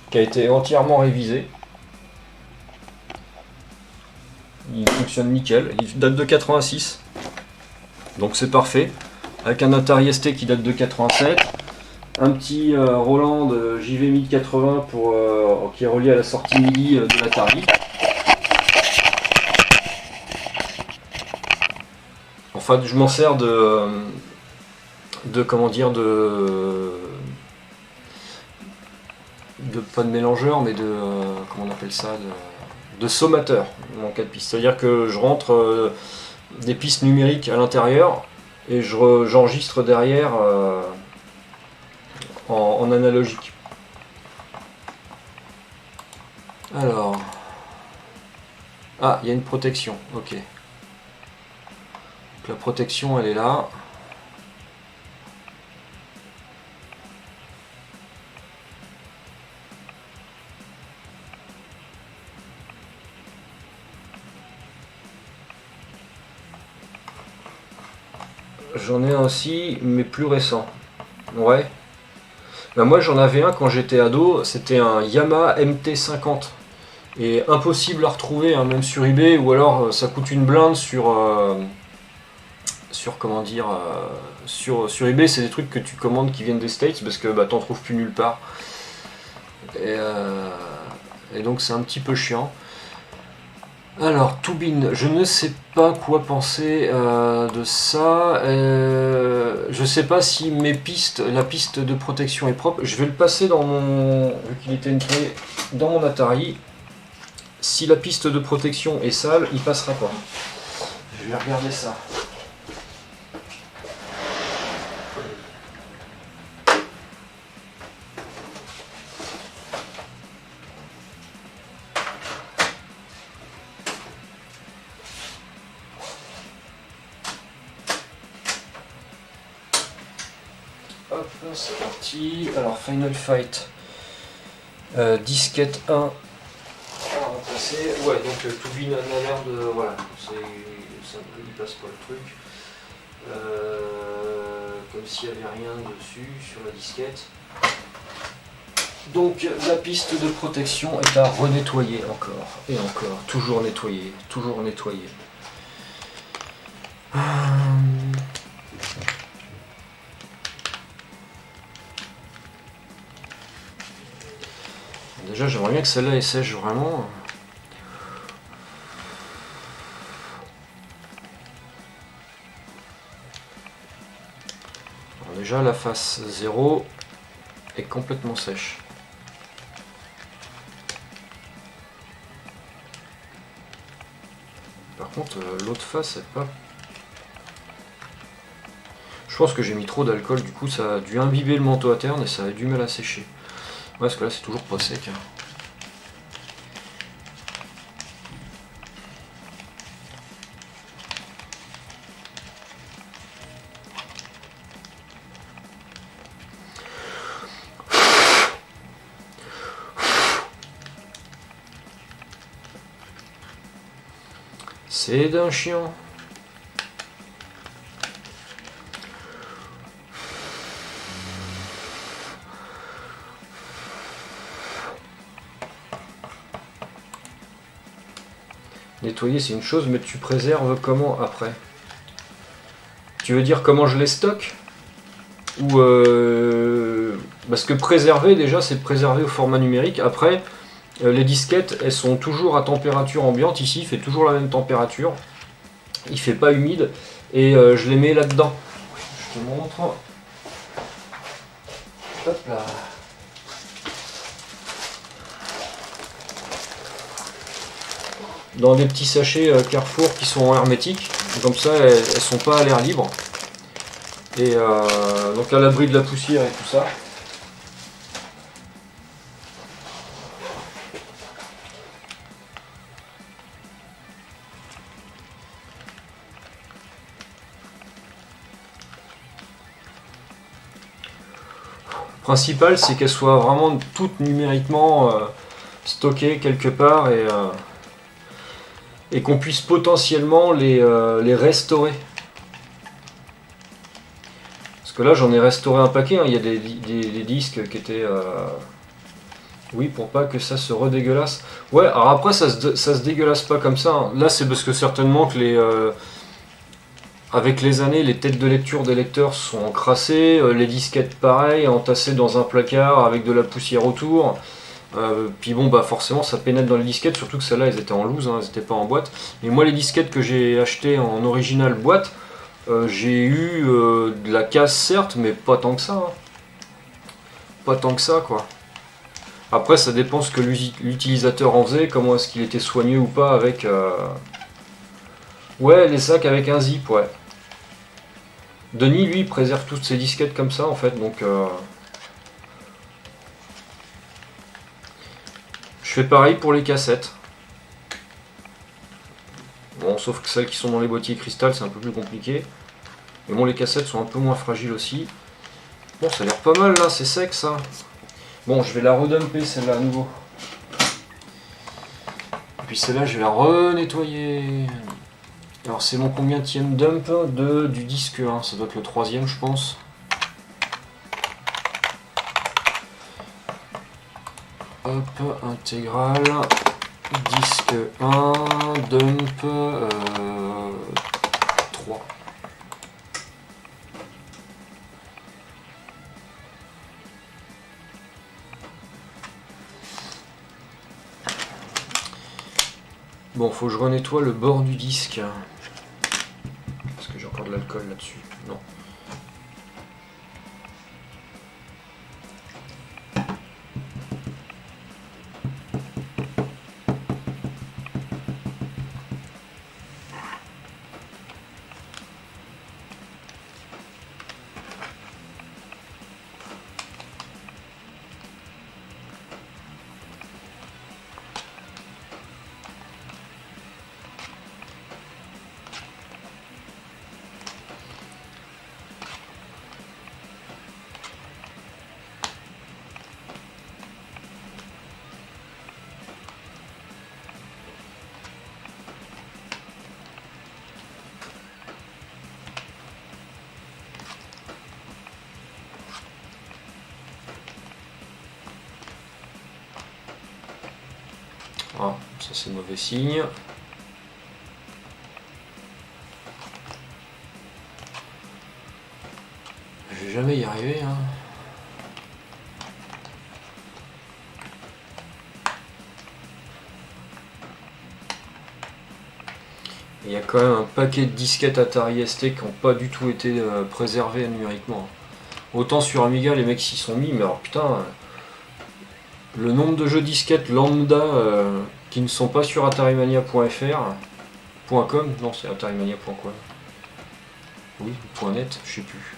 qui a été entièrement révisé. Il fonctionne nickel, il date de 86. Donc c'est parfait. Avec un Atari ST qui date de 87. Un petit Roland JV 1080 qui est relié à la sortie MIDI de l'Atari. Enfin, je m'en sers de comment dire pas de mélangeur, mais de comment on appelle ça, de sommateur en 4 pistes. C'est-à-dire que je rentre des pistes numériques à l'intérieur et j'enregistre derrière en analogique. Alors, ah, il y a une protection, ok. Donc la protection, elle est là. J'en ai un aussi, mais plus récent. Ouais. Ben moi j'en avais un quand j'étais ado, c'était un Yamaha MT50. Et impossible à retrouver, hein, même sur eBay, ou alors ça coûte une blinde sur comment dire, sur eBay, c'est des trucs que tu commandes qui viennent des States parce que bah, t'en trouves plus nulle part. Et donc c'est un petit peu chiant. Alors, Toubin, je ne sais pas quoi penser de ça. Je sais pas si la piste de protection est propre. Je vais le passer vu qu'il était entré dans mon Atari. Si la piste de protection est sale, il passera pas. Je vais regarder ça. Hop, c'est parti. Alors, Final Fight. Disquette 1. On va passer. Ouais, donc Toubin a l'air de. Voilà, il passe pas le truc. Comme s'il n'y avait rien dessus sur la disquette. Donc la piste de protection est à renettoyer encore et encore, toujours nettoyer, toujours nettoyer. Déjà j'aimerais bien que celle-là elle sèche vraiment. Alors déjà la face 0 est complètement sèche. Par contre l'autre face est pas... Je pense que j'ai mis trop d'alcool, du coup ça a dû imbiber le manteau interne et ça a du mal à sécher. Ouais, parce que là c'est toujours pas sec. Hein. C'est d'un chien. Nettoyer c'est une chose, mais tu préserves comment après? Tu veux dire comment je les stocke? Ou parce que préserver déjà c'est préserver au format numérique. Après les disquettes elles sont toujours à température ambiante, ici il fait toujours la même température, il fait pas humide et je les mets là-dedans. Je te montre. Hop là. Dans des petits sachets Carrefour qui sont hermétiques, comme ça elles sont pas à l'air libre. Et donc à l'abri de la poussière et tout ça. Le principal c'est qu'elles soient vraiment toutes numériquement stockées quelque part et qu'on puisse potentiellement les restaurer. Parce que là j'en ai restauré un paquet, hein. Il y a des disques qui étaient... Oui, pour pas que ça se redégueulasse. Ouais, alors après ça se dégueulasse pas comme ça, hein. Là c'est parce que certainement que avec les années, les têtes de lecture des lecteurs sont encrassées, les disquettes pareil, entassées dans un placard avec de la poussière autour. Puis bon, bah forcément ça pénètre dans les disquettes, surtout que celles-là elles étaient en loose, hein, elles n'étaient pas en boîte. Mais moi les disquettes que j'ai achetées en original boîte, j'ai eu de la casse certes, mais pas tant que ça, hein. Pas tant que ça quoi. Après ça dépend ce que l'utilisateur en faisait, comment est-ce qu'il était soigné ou pas avec... Ouais, les sacs avec un zip, ouais. Denis, lui, préserve toutes ses disquettes comme ça, en fait, donc... Je fais pareil pour les cassettes. Bon, sauf que celles qui sont dans les boîtiers cristal, c'est un peu plus compliqué. Mais bon, les cassettes sont un peu moins fragiles aussi. Bon, ça a l'air pas mal, là, c'est sec, ça. Bon, je vais la redumper, celle-là, à nouveau. Et puis celle-là, je vais la renettoyer. Alors, c'est mon combienième dump du disque 1. Ça doit être le 3e, je pense. Hop, intégral, disque 1, dump 3. Bon, faut que je renettoie le bord du disque. Parce que j'ai encore de l'alcool là-dessus. Non. Ah, ça c'est mauvais signe. Je vais jamais y arriver, hein. Il y a quand même un paquet de disquettes Atari ST qui n'ont pas du tout été préservées numériquement. Autant sur Amiga, les mecs s'y sont mis, mais alors putain, le nombre de jeux disquettes lambda qui ne sont pas sur atarimania.fr, .com, non c'est atarimania.com. Oui, .net, je sais plus.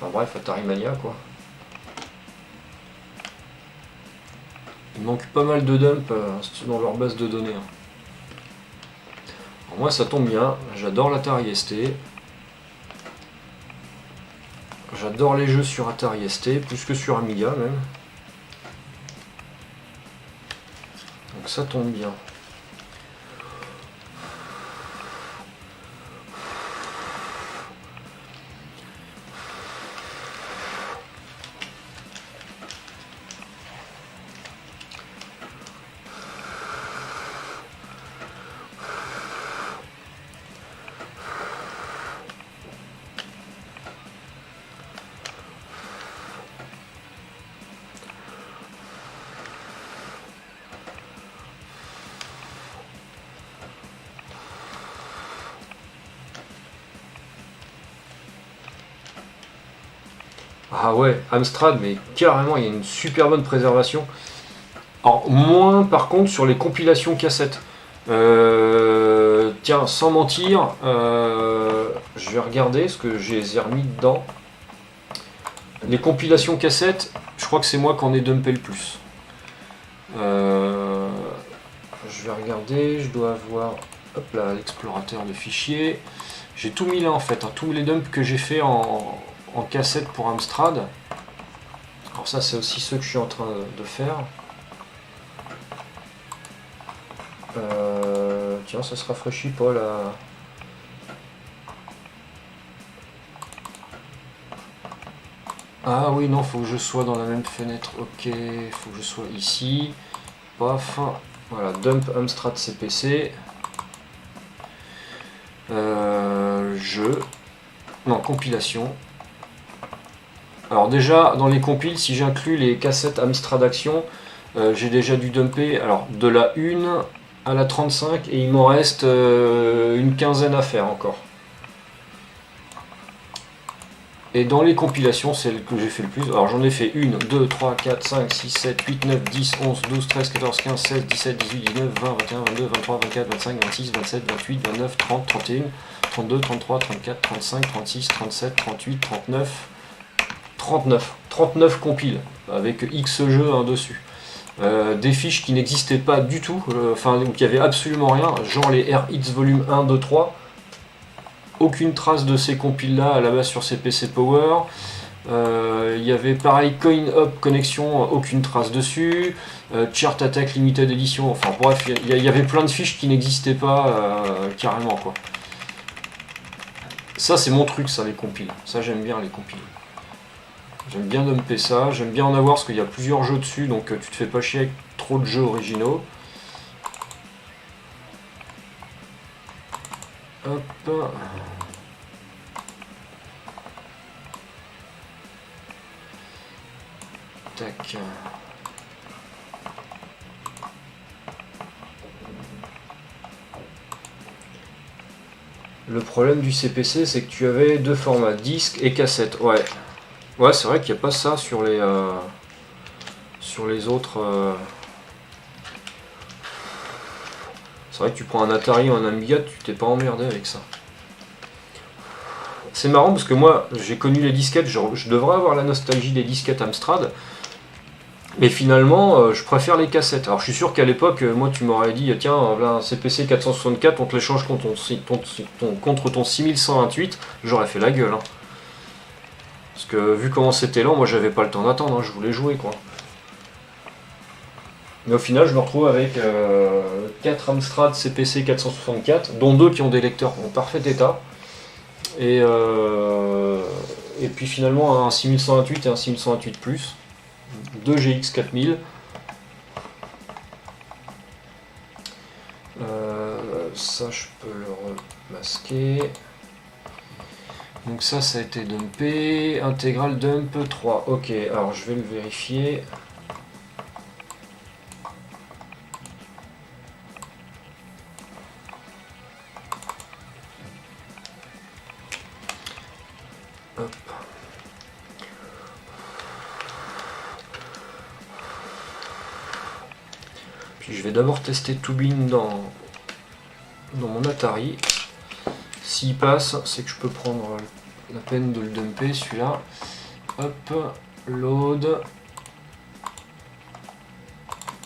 Enfin bref, Atarimania quoi. Il manque pas mal de dumps dans leur base de données, hein. Alors moi ça tombe bien, j'adore l'Atari ST. J'adore les jeux sur Atari ST, plus que sur Amiga même. Donc ça tombe bien. Ah ouais, Amstrad, mais carrément, il y a une super bonne préservation. Alors, moins par contre sur les compilations cassettes. Tiens, sans mentir, je vais regarder ce que j'ai remis dedans. Les compilations cassettes, je crois que c'est moi qui en ai dumpé le plus. Je vais regarder, je dois avoir hop là, l'explorateur de fichiers. J'ai tout mis là en fait, hein, tous les dumps que j'ai fait en cassette pour Amstrad. Alors ça c'est aussi ceux que je suis en train de faire. Tiens, ça se rafraîchit pas là. Ah oui, non, faut que je sois dans la même fenêtre. Ok, faut que je sois ici. Paf. Voilà, dump Amstrad CPC. Jeu. Non, compilation. Alors déjà, dans les compiles, si j'inclus les cassettes Amstrad Action, j'ai déjà dû dumper alors, de la 1 à la 35 et il m'en reste une quinzaine à faire encore. Et dans les compilations, celle que j'ai fait le plus, alors j'en ai fait 1, 2, 3, 4, 5, 6, 7, 8, 9, 10, 11, 12, 13, 14, 15, 16, 17, 18, 19, 20, 21, 22, 23, 24, 25, 26, 27, 28, 29, 30, 31, 32, 33, 34, 35, 36, 37, 38, 39, 39 compiles avec X jeux dessus. Des fiches qui n'existaient pas du tout, enfin où il n'y avait absolument rien, genre les RX volume 1, 2, 3. Aucune trace de ces compiles là à la base sur CPC Power. Il y avait pareil Coin Up Connexion, aucune trace dessus. Chart Attack Limited Edition, enfin bref, il y avait plein de fiches qui n'existaient pas carrément quoi. Ça c'est mon truc, ça les compiles. Ça j'aime bien les compiles. J'aime bien dumper ça, j'aime bien en avoir parce qu'il y a plusieurs jeux dessus, donc tu te fais pas chier avec trop de jeux originaux. Hop. Tac. Le problème du CPC, c'est que tu avais deux formats, disque et cassette. Ouais. Ouais, c'est vrai qu'il n'y a pas ça sur les autres. C'est vrai que tu prends un Atari ou un Amiga, tu t'es pas emmerdé avec ça. C'est marrant parce que moi, j'ai connu les disquettes, je devrais avoir la nostalgie des disquettes Amstrad. Mais finalement, je préfère les cassettes. Alors je suis sûr qu'à l'époque, moi tu m'aurais dit, tiens, là, un CPC 464, on te l'échange contre ton 6128, j'aurais fait la gueule. Hein. Parce que vu comment c'était lent, moi j'avais pas le temps d'attendre, hein, je voulais jouer quoi. Mais au final, je me retrouve avec 4 Amstrad CPC 464, dont 2 qui ont des lecteurs en parfait état. Et puis finalement un 6128 et un 6128+, 2 GX 4000. Ça je peux le remasquer. Donc ça a été dumpé. Intégral dump 3. Ok, alors je vais le vérifier. Hop. Puis je vais d'abord tester Toobin dans mon Atari. S'il passe, c'est que je peux prendre la peine de le dumper celui-là. Hop, load.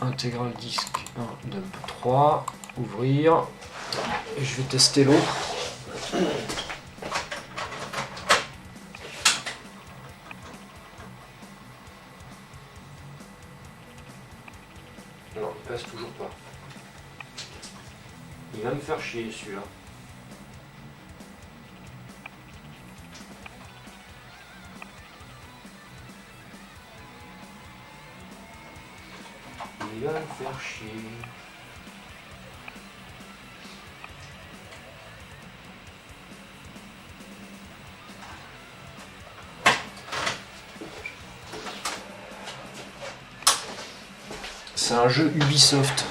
Intégral disque 1, dump 3. Ouvrir. Et je vais tester l'autre. Non, il passe toujours pas. Il va me faire chier celui-là. Il va me faire chier. C'est un jeu Ubisoft.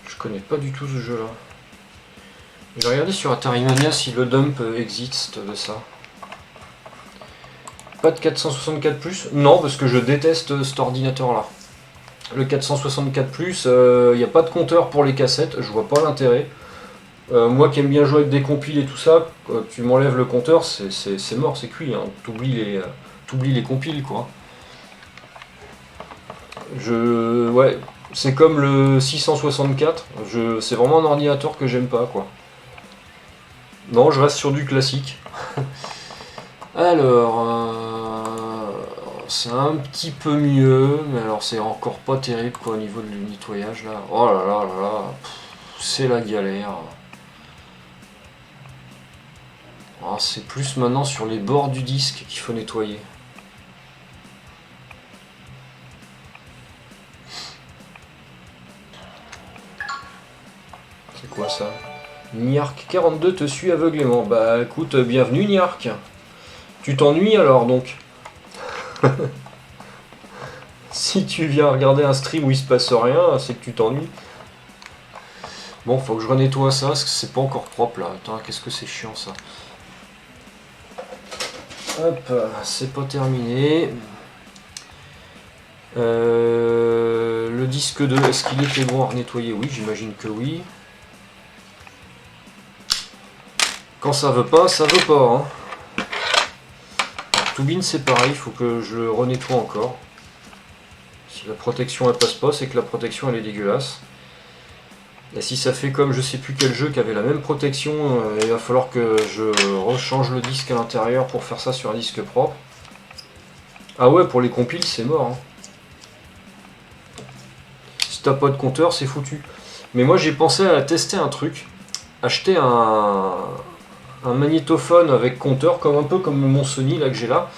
Je connais pas du tout ce jeu-là. Je vais regarder sur Atari Mania si le dump existe de ça. Pas de 464+? Non, parce que je déteste cet ordinateur-là. Le 464+, il n'y a pas de compteur pour les cassettes, je vois pas l'intérêt. Moi qui aime bien jouer avec des compiles et tout ça, quand tu m'enlèves le compteur, c'est mort, c'est cuit. Hein. T'oublies les compiles, quoi. Ouais, c'est comme le 664. C'est vraiment un ordinateur que j'aime pas, quoi. Non, je reste sur du classique. Alors, c'est un petit peu mieux, mais alors c'est encore pas terrible, quoi, au niveau du nettoyage, là. Oh là là là là, c'est la galère. Ah, c'est plus maintenant sur les bords du disque qu'il faut nettoyer. C'est quoi ça? Niark42 te suit aveuglément. Bah écoute, bienvenue Niark. Tu t'ennuies alors donc? Si tu viens regarder un stream où il se passe rien, c'est que tu t'ennuies. Bon, faut que je renettoie ça parce que c'est pas encore propre là. Attends, qu'est-ce que c'est chiant ça. Hop, c'est pas terminé. Le disque 2, est-ce qu'il était bon à nettoyer? Oui, j'imagine que oui. Quand ça veut pas, ça veut pas. Hein. Toubine, c'est pareil, il faut que je le renettoie encore. Si la protection elle passe pas, c'est que la protection elle est dégueulasse. Et si ça fait comme je sais plus quel jeu qui avait la même protection, il va falloir que je rechange le disque à l'intérieur pour faire ça sur un disque propre. Ah ouais, pour les compiles, c'est mort. Hein. Si t'as pas de compteur, c'est foutu. Mais moi j'ai pensé à tester un truc. Acheter un magnétophone avec compteur, comme un peu comme mon Sony là que j'ai là,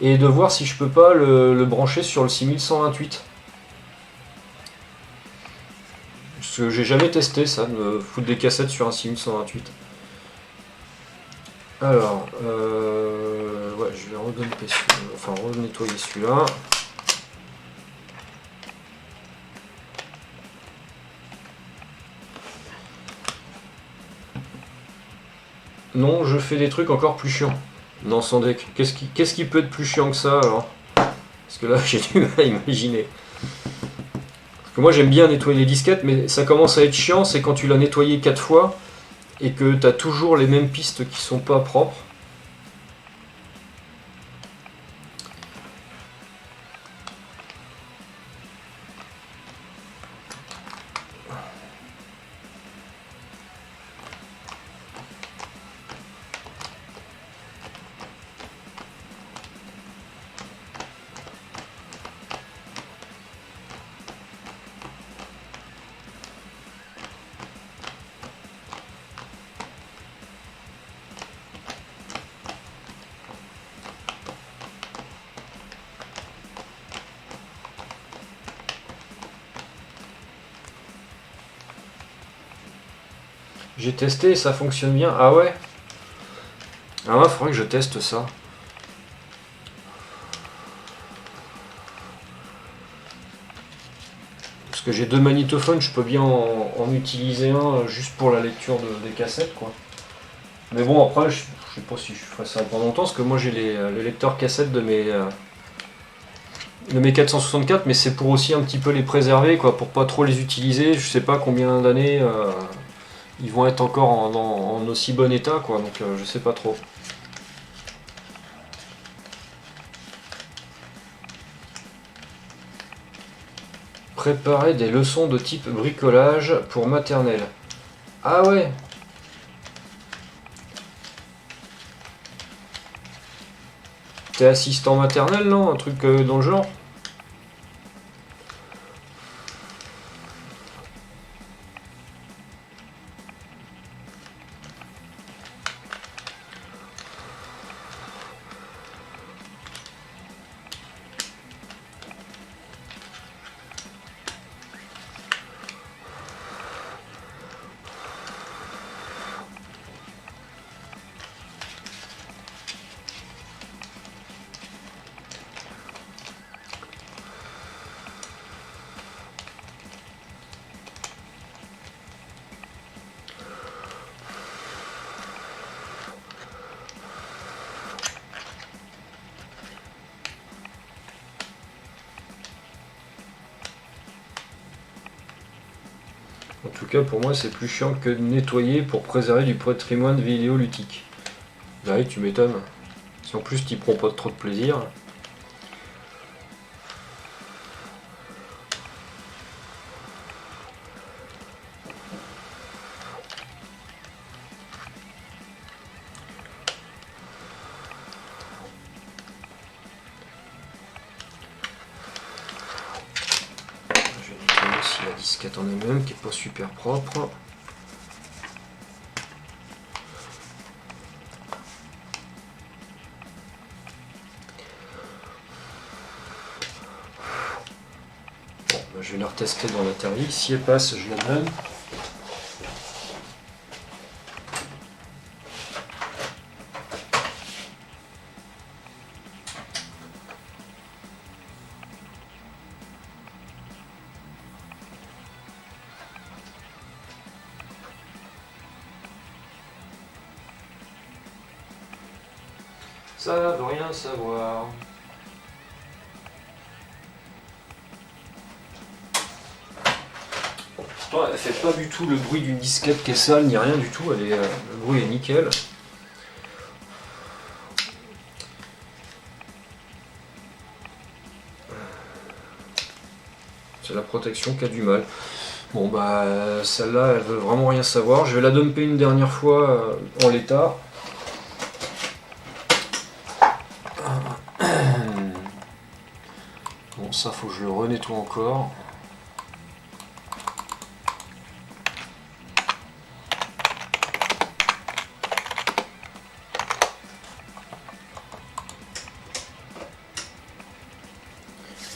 et de voir si je peux pas le brancher sur le 6128. Parce que j'ai jamais testé ça, de me foutre des cassettes sur un 6128. Alors, ouais, je vais renettoyer celui-là. Non, je fais des trucs encore plus chiants. Non, sans deck. Qu'est-ce qui peut être plus chiant que ça alors? Parce que là, j'ai du mal à imaginer. Parce que moi, j'aime bien nettoyer les disquettes, mais ça commence à être chiant, c'est quand tu l'as nettoyé 4 fois et que tu as toujours les mêmes pistes qui sont pas propres. J'ai testé et ça fonctionne bien. Ah ouais? Ah ouais, faudrait que je teste ça. Parce que j'ai deux magnétophones, je peux bien en utiliser un juste pour la lecture des cassettes, quoi. Mais bon, après, je sais pas si je ferai ça pendant longtemps, parce que moi j'ai le lecteur cassette de mes 464, mais c'est pour aussi un petit peu les préserver, quoi, pour pas trop les utiliser. Je sais pas combien d'années ils vont être encore en aussi bon état, quoi, donc je sais pas trop. Préparer des leçons de type bricolage pour maternelle. Ah ouais. T'es assistant maternel, non? Un truc dans le genre? En tout cas, pour moi, c'est plus chiant que de nettoyer pour préserver du patrimoine vidéoludique. Bah oui, tu m'étonnes. Si en plus, tu prends pas trop de plaisir. Je vais nettoyer aussi la disquette en elle-même, qui est pas super propre. Je vais la retester dans la terre. Si elle passe, je la donne. Ça veut rien savoir. Pourtant, elle fait pas du tout le bruit d'une disquette qui est sale, ni rien du tout. Le bruit est nickel. C'est la protection qui a du mal. Bon bah celle-là, elle veut vraiment rien savoir. Je vais la dumper une dernière fois en l'état. Bon, ça faut que je le renettoie encore.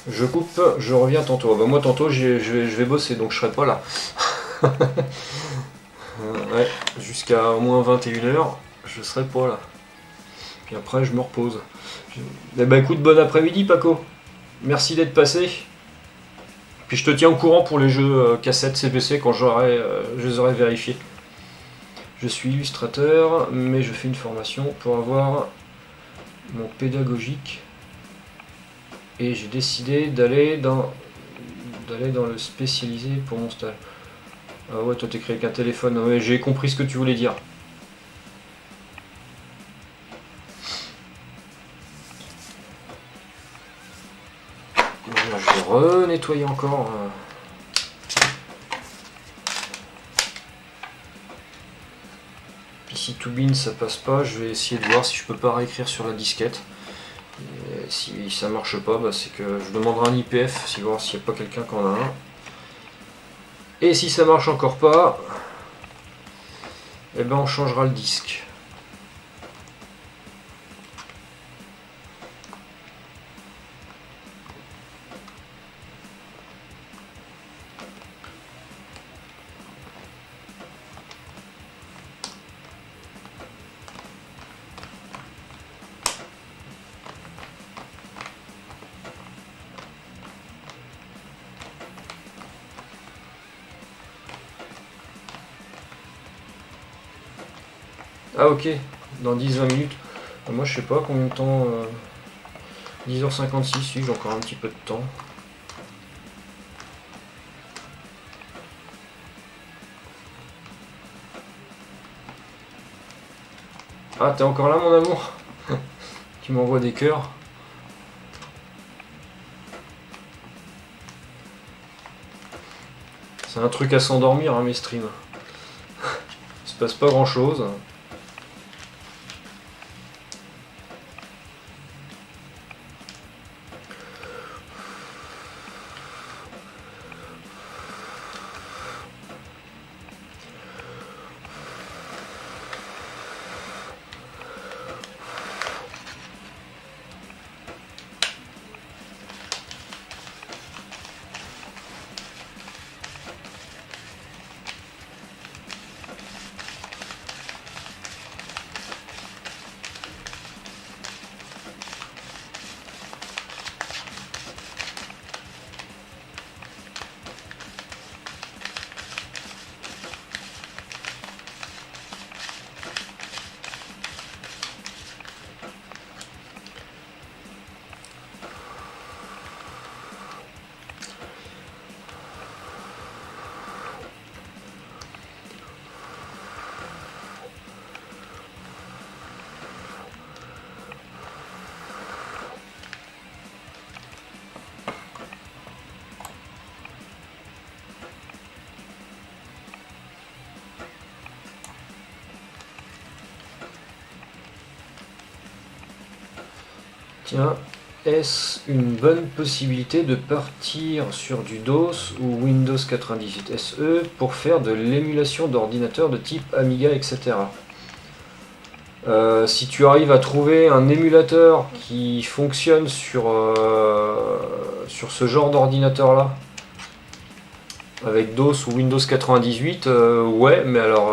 Je coupe, je reviens tantôt. Bah moi tantôt je vais bosser, donc je serai pas là. Ouais, jusqu'à au moins 21h, je serai pas là. Puis après je me repose. Eh bah écoute, bon après-midi Paco. Merci d'être passé. Puis je te tiens au courant pour les jeux cassettes CPC quand je les aurai vérifiés. Je suis illustrateur, mais je fais une formation pour avoir mon pédagogique. Et j'ai décidé d'aller dans le spécialisé pour mon stage. Ah ouais, toi t'écris avec un téléphone. Ouais, j'ai compris ce que tu voulais dire. Je vais renettoyer encore. Puis si Toubin ça passe pas, je vais essayer de voir si je peux pas réécrire sur la disquette. Et si ça marche pas, bah c'est que je demanderai un IPF, si voir s'il n'y a pas quelqu'un qui en a un. Et si ça marche encore pas, eh ben on changera le disque. Ah ok, dans 10-20 minutes. Moi je sais pas combien de temps. 10h56, si j'ai encore un petit peu de temps. Ah t'es encore là mon amour. Tu m'envoies des cœurs. C'est un truc à s'endormir hein, mes streams. Il se passe pas grand chose. Tiens, est-ce une bonne possibilité de partir sur du DOS ou Windows 98 SE pour faire de l'émulation d'ordinateurs de type Amiga, etc. Si tu arrives à trouver un émulateur qui fonctionne sur ce genre d'ordinateur là, avec DOS ou Windows 98, ouais, mais alors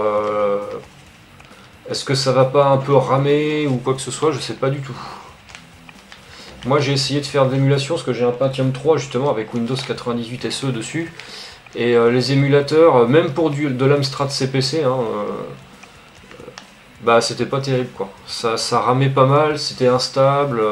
est-ce que ça va pas un peu ramer ou quoi que ce soit, je sais pas du tout. Moi j'ai essayé de faire de l'émulation parce que j'ai un Pentium 3 justement avec Windows 98 SE dessus, et les émulateurs, même pour de l'Amstrad CPC, hein, bah c'était pas terrible quoi. Ça ramait pas mal, c'était instable.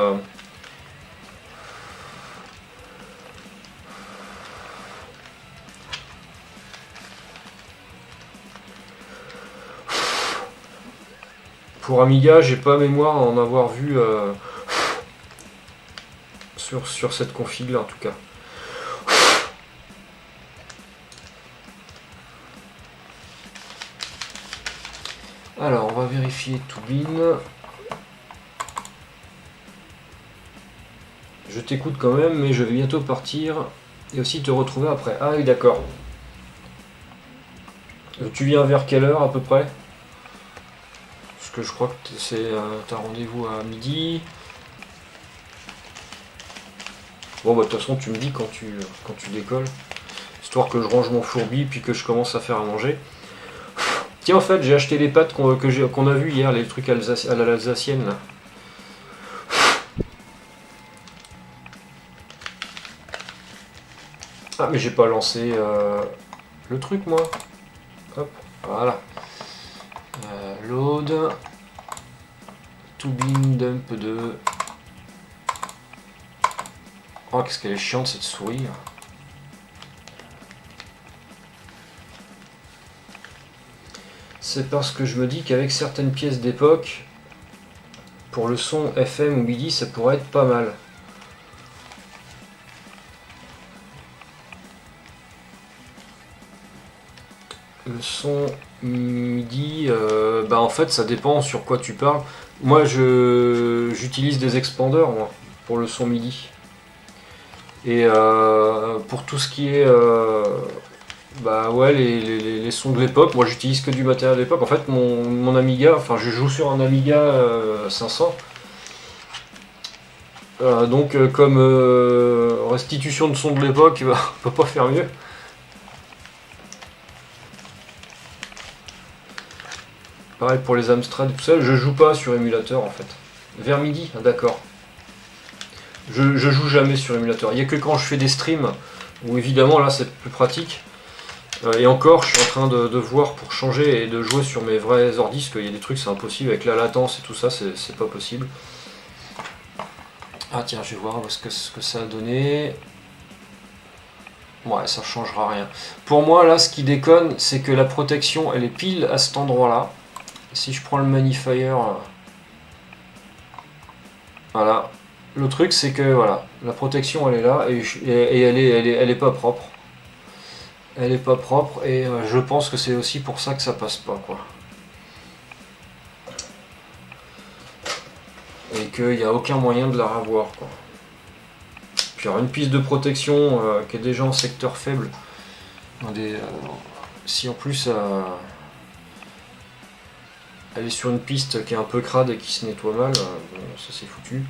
Pour Amiga, j'ai pas mémoire en avoir vu sur cette config là en tout cas. Alors on va vérifier Toubin. Je t'écoute quand même, mais je vais bientôt partir et aussi te retrouver après. Ah oui, d'accord. Tu viens vers quelle heure à peu près? Parce que je crois que c'est t'as rendez-vous à midi. Bon bah de toute façon tu me dis quand tu décolles. Histoire que je range mon fourbi puis que je commence à faire à manger. Tiens en fait j'ai acheté les pâtes qu'on a vu hier, les trucs à l'alsacienne là. Ah mais j'ai pas lancé le truc moi. Hop, voilà. Load. Toubin dump 2. Oh qu'est-ce qu'elle est chiante cette souris. C'est parce que je me dis qu'avec certaines pièces d'époque, pour le son FM ou MIDI, ça pourrait être pas mal. Le son MIDI, bah en fait ça dépend sur quoi tu parles. Moi j'utilise des expandeurs moi, pour le son MIDI. Et pour tout ce qui est bah ouais les sons de l'époque, moi j'utilise que du matériel de l'époque. En fait mon Amiga, enfin je joue sur un Amiga 500. Donc comme restitution de son de l'époque, bah, on peut pas faire mieux. Pareil pour les Amstrad et tout ça, je joue pas sur émulateur en fait. Vers midi, ah, d'accord. Je joue jamais sur émulateur. Il n'y a que quand je fais des streams, où évidemment là c'est plus pratique. Et encore, je suis en train de voir pour changer et de jouer sur mes vrais ordi, parce qu'il y a des trucs c'est impossible, avec la latence et tout ça, c'est pas possible. Ah tiens, je vais voir ce que ça a donné. Ouais, ça changera rien. Pour moi, là, ce qui déconne, c'est que la protection, elle est pile à cet endroit-là. Si je prends le magnifier, voilà. Le truc, c'est que voilà, la protection, elle est là et elle est pas propre. Elle est pas propre et je pense que c'est aussi pour ça que ça passe pas, quoi. Et qu'il n'y a aucun moyen de la revoir, quoi. Puis alors une piste de protection qui est déjà en secteur faible. Si en plus elle est sur une piste qui est un peu crade et qui se nettoie mal, bon, ça c'est foutu.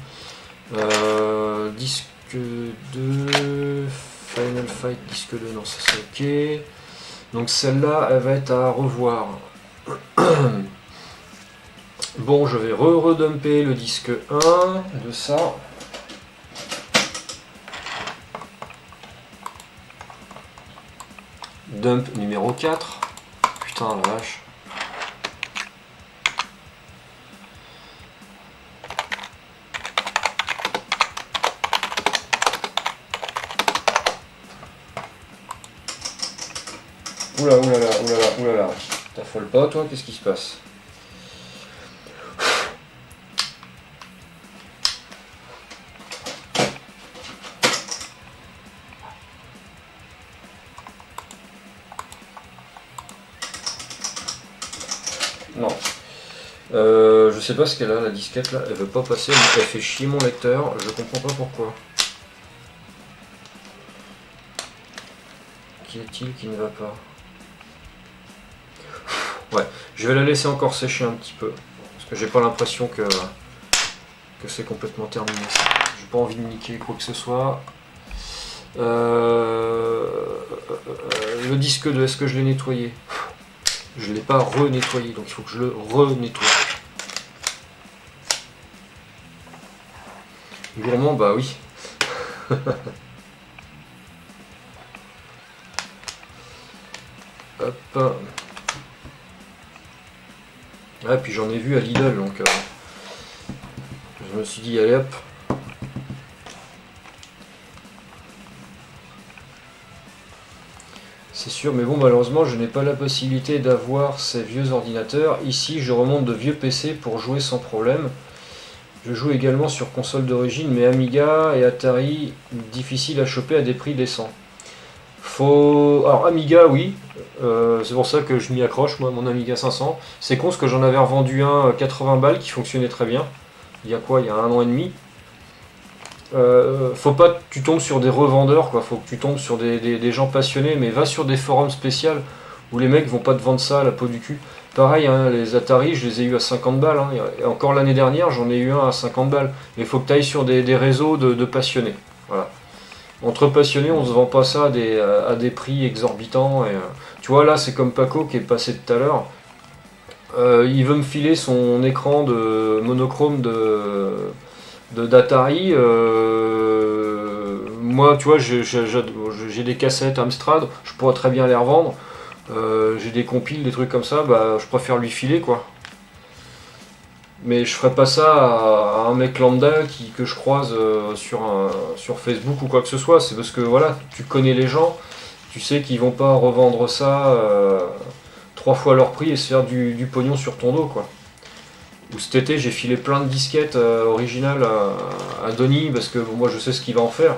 Disque 2, Final Fight, disque 2, non ça c'est ok. Donc celle-là elle va être à revoir. Bon, je vais redumper le disque 1 de ça. Dump numéro 4. Putain la vache. Oula, oulala, oulala, oulala. T'affole pas toi, qu'est-ce qui se passe? Non. Je sais pas ce qu'elle a, la disquette là, elle veut pas passer, elle fait chier mon lecteur, je comprends pas pourquoi. Qu'y a-t-il qui ne va pas? Ouais, je vais la laisser encore sécher un petit peu, parce que j'ai pas l'impression que c'est complètement terminé. J'ai pas envie de niquer quoi que ce soit. Le disque de, est-ce que je l'ai nettoyé? Je l'ai pas renettoyé, donc il faut que je le renettoie. Gourmand, bah oui. Hop. Ah, puis j'en ai vu à Lidl, donc je me suis dit, allez hop. C'est sûr, mais bon, malheureusement, je n'ai pas la possibilité d'avoir ces vieux ordinateurs. Ici, je remonte de vieux PC pour jouer sans problème. Je joue également sur console d'origine, mais Amiga et Atari, difficile à choper à des prix décents. Alors Amiga, oui, c'est pour ça que je m'y accroche, moi, mon Amiga 500. C'est con, parce que j'en avais revendu un 80 balles qui fonctionnait très bien. Il y a quoi? Il y a 1 an et demi. Faut pas que tu tombes sur des revendeurs, quoi. Faut que tu tombes sur des gens passionnés, mais va sur des forums spéciaux où les mecs vont pas te vendre ça à la peau du cul. Pareil, hein, les Atari, je les ai eu à 50 balles. Hein. Et encore l'année dernière, j'en ai eu un à 50 balles. Mais il faut que tu ailles sur des réseaux de passionnés. Voilà. Entre passionnés, on se vend pas ça à des prix exorbitants. Et, tu vois, là, c'est comme Paco qui est passé tout à l'heure. Il veut me filer son écran de monochrome d'Atari. Moi, tu vois, j'ai des cassettes Amstrad, je pourrais très bien les revendre. J'ai des compiles, des trucs comme ça, bah, je préfère lui filer quoi. Mais je ferais pas ça à un mec lambda que je croise sur Facebook ou quoi que ce soit. C'est parce que voilà, tu connais les gens, tu sais qu'ils vont pas revendre ça 3 fois leur prix et se faire du pognon sur ton dos quoi. Ou cet été, j'ai filé plein de disquettes originales à Donny parce que bon, moi je sais ce qu'il va en faire.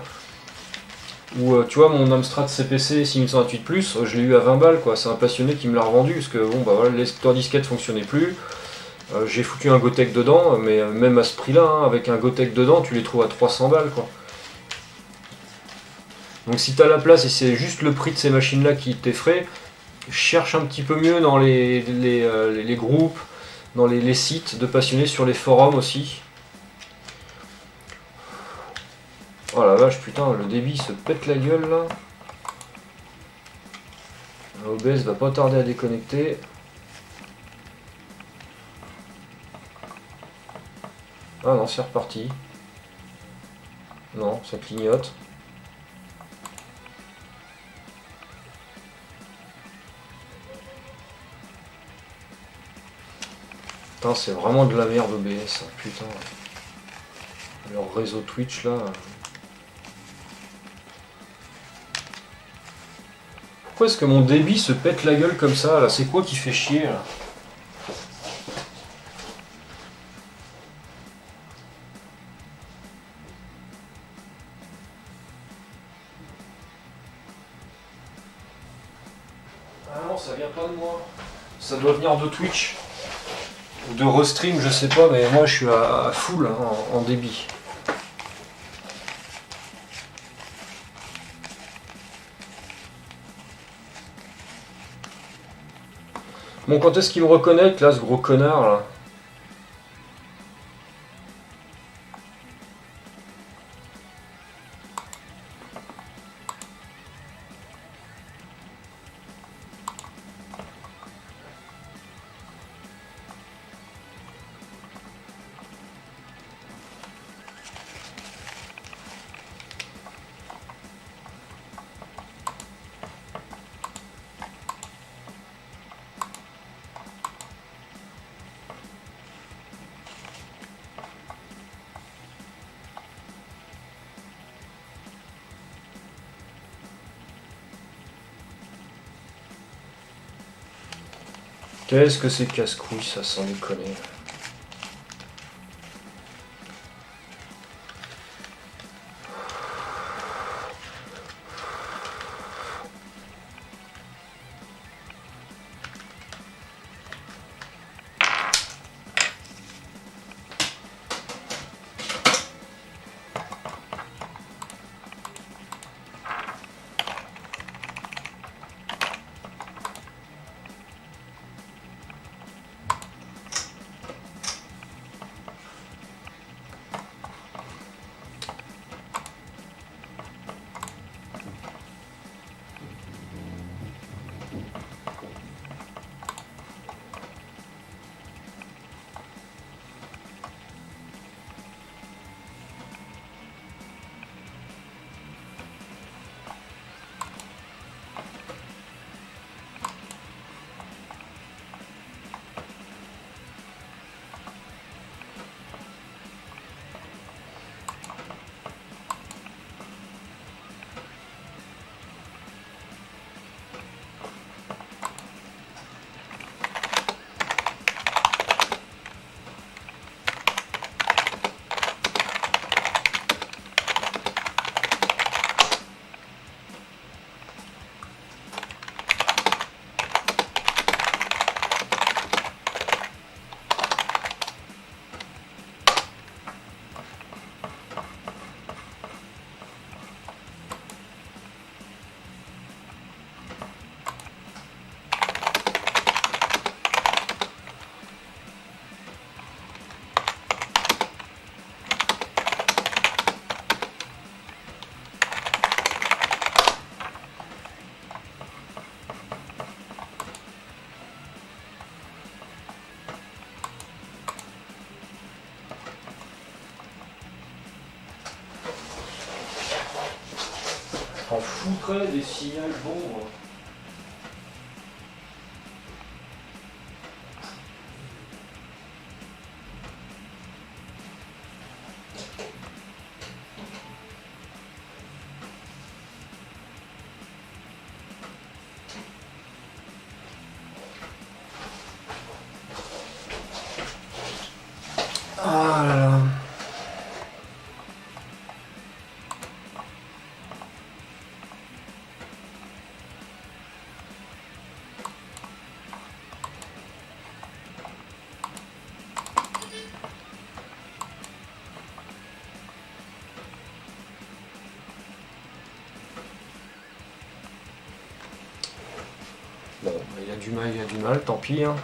Ou tu vois, mon Amstrad CPC 6128+, je l'ai eu à 20 balles quoi. C'est un passionné qui me l'a revendu parce que bon, bah voilà, le lecteur disquette fonctionnait plus. J'ai foutu un Gotek dedans, mais même à ce prix-là, hein, avec un Gotek dedans, tu les trouves à 300 balles quoi. Donc si t'as la place et c'est juste le prix de ces machines-là qui t'effraie, cherche un petit peu mieux dans les groupes, dans les sites de passionnés sur les forums aussi. Oh la vache, putain, le débit se pète la gueule là. OBS va pas tarder à déconnecter. Ah non, c'est reparti. Non, ça clignote. Putain, c'est vraiment de la merde OBS, putain. Leur réseau Twitch là. Pourquoi est-ce que mon débit se pète la gueule comme ça là? C'est quoi qui fait chier là? Ah non, ça vient pas de moi. Ça doit venir de Twitch. Ou de Restream, je sais pas, mais moi je suis à full hein, en débit. Bon, quand est-ce qu'il me reconnecte là, ce gros connard là? Qu'est-ce que c'est casse-couille ça, sans déconner. J'en foutrais des signaux bons. Ah là là. Bon, il y a du mal, tant pis. Hein.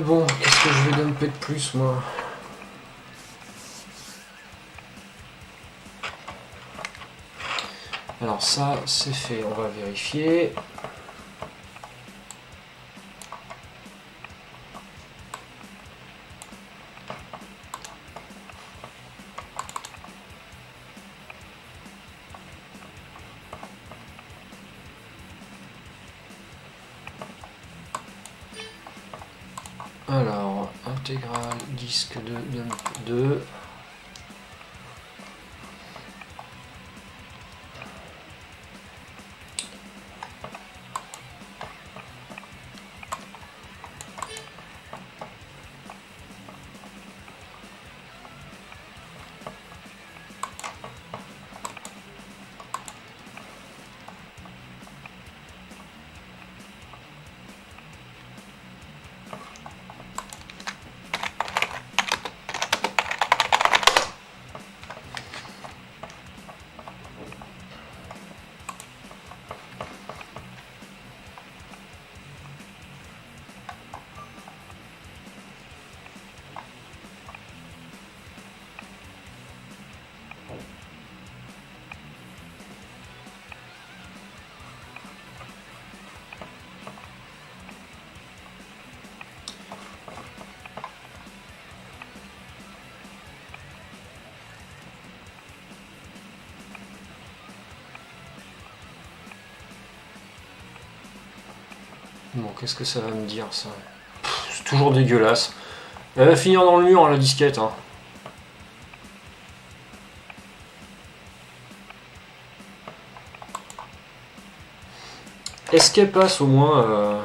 Bon, qu'est-ce que je vais dumper de plus, moi? Alors ça, c'est fait, on va vérifier. Alors, intégral, disque de dump 2. Bon, qu'est-ce que ça va me dire, ça? C'est toujours dégueulasse. Elle va finir dans le mur, la disquette. Hein. Est-ce qu'elle passe au moins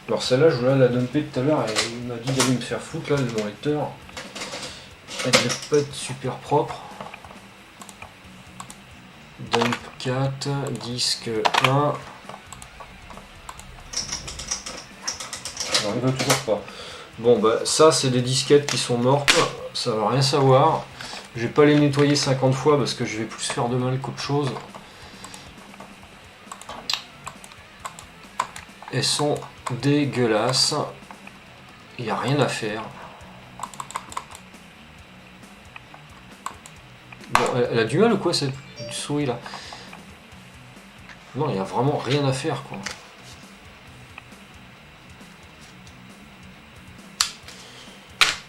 Alors celle-là, je voulais la dumper tout à l'heure et il m'a dit d'aller me faire foutre là, le bon lecteur. Elle devait pas être super propre. Dump 4, disque 1. Non, il veut toujours pas. Bon bah ça c'est des disquettes qui sont mortes, ça va rien savoir. Je vais pas les nettoyer 50 fois parce que je vais plus faire de mal qu'autre chose. Elles sont dégueulasses. Il n'y a rien à faire. Bon, Elle a du mal ou quoi cette souris là? Non, il n'y a vraiment rien à faire quoi.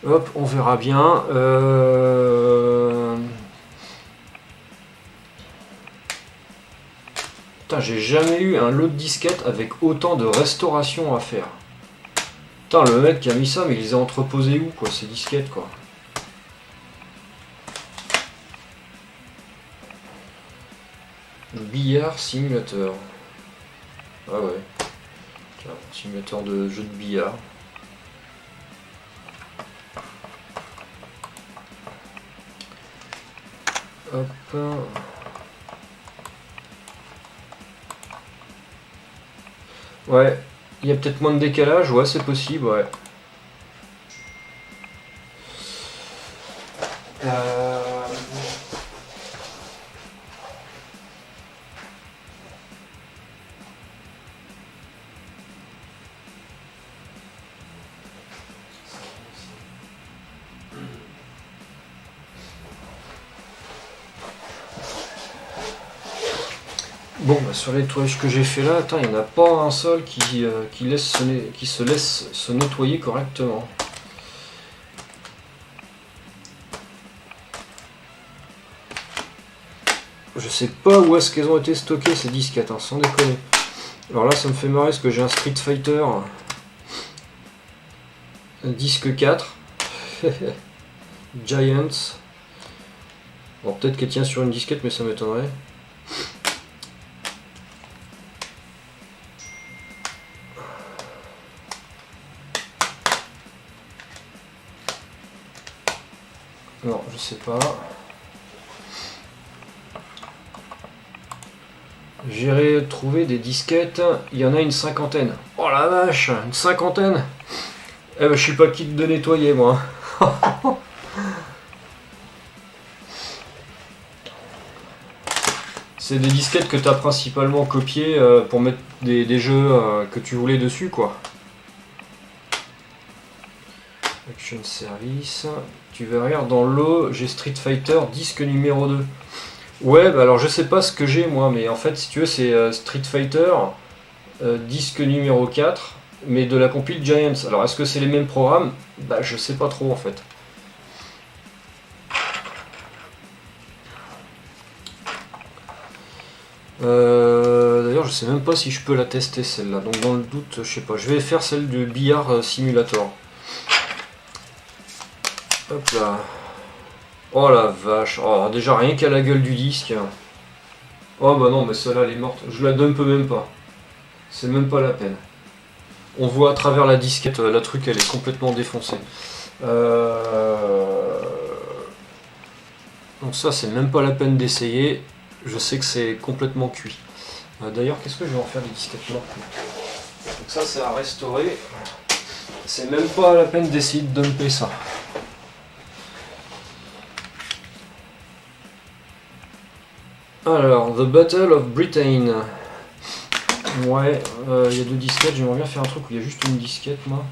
Hop, on verra bien. Putain, j'ai jamais eu un lot de disquettes avec autant de restauration à faire. Putain, le mec qui a mis ça, mais il les a entreposés où quoi, ces disquettes quoi? Billard simulateur. Ah ouais. Tiens, simulateur de jeu de billard. Hop. Ouais, il y a peut-être moins de décalage, ouais c'est possible, ouais. Bon, bah, sur les nettoyages que j'ai fait là, attends, il n'y en a pas un seul qui se laisse se nettoyer correctement. Je sais pas où est-ce qu'elles ont été stockées ces disquettes, hein, sans déconner. Alors là, ça me fait marrer parce que j'ai un Street Fighter, un disque 4, Giants. Bon, peut-être qu'elle tient sur une disquette, mais ça m'étonnerait. Non, je sais pas. J'ai trouvé des disquettes, il y en a une cinquantaine. Oh la vache, une cinquantaine. Eh ben je suis pas quitte de nettoyer moi. C'est des disquettes que tu as principalement copiées pour mettre des jeux que tu voulais dessus quoi. Action Service. Tu vas rire, dans l'eau, j'ai Street Fighter disque numéro 2. Ouais, bah alors je sais pas ce que j'ai moi, mais en fait si tu veux c'est Street Fighter disque numéro 4, mais de la compile Giants. Alors est-ce que c'est les mêmes programmes? Bah je sais pas trop en fait. D'ailleurs je sais même pas si je peux la tester celle-là, donc dans le doute je sais pas. Je vais faire celle du billard simulator. Hop là. Oh la vache, oh, déjà rien qu'à la gueule du disque. Oh bah non mais celle-là elle est morte, je la dump même pas. C'est même pas la peine. On voit à travers la disquette, la truc elle est complètement défoncée. Donc ça c'est même pas la peine d'essayer. Je sais que c'est complètement cuit. D'ailleurs qu'est-ce que je vais en faire des disquettes mortes? Donc ça c'est à restaurer. C'est même pas la peine d'essayer de dumper ça. Alors, The Battle of Britain. Ouais, il y a deux disquettes. J'aimerais bien faire un truc où il y a juste une disquette, moi.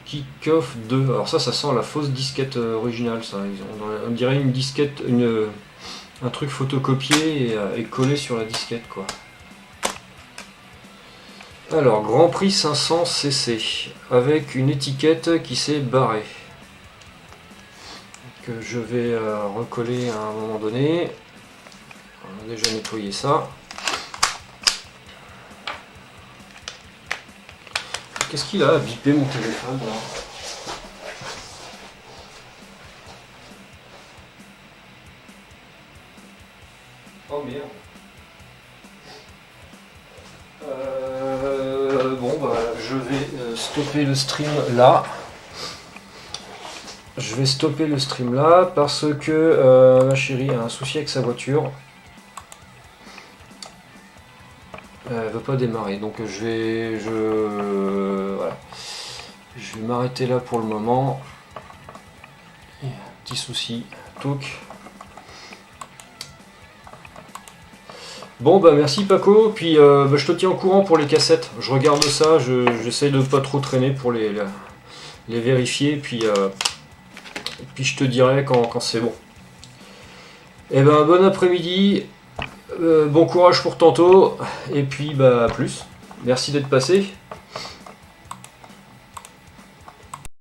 Kick-Off 2. Alors ça sent la fausse disquette originale, ça. On dirait une disquette, un truc photocopié et collé sur la disquette, quoi. Alors, Grand Prix 500 cc, avec une étiquette qui s'est barrée. Que je vais recoller à un moment donné. On a déjà nettoyé ça. Qu'est-ce qu'il a à biper mon téléphone là? Oh merde. Bon bah je vais stopper le stream là. Je vais stopper le stream là parce que ma chérie a un souci avec sa voiture. Elle veut pas démarrer, donc je vais m'arrêter là pour le moment. Petit souci, toc. Bon bah merci Paco, puis je te tiens au courant pour les cassettes. Je regarde ça, j'essaie de pas trop traîner pour les vérifier, puis Et puis je te dirai quand c'est bon. Et ben bon après-midi, bon courage pour tantôt, et puis bah à plus. Merci d'être passé.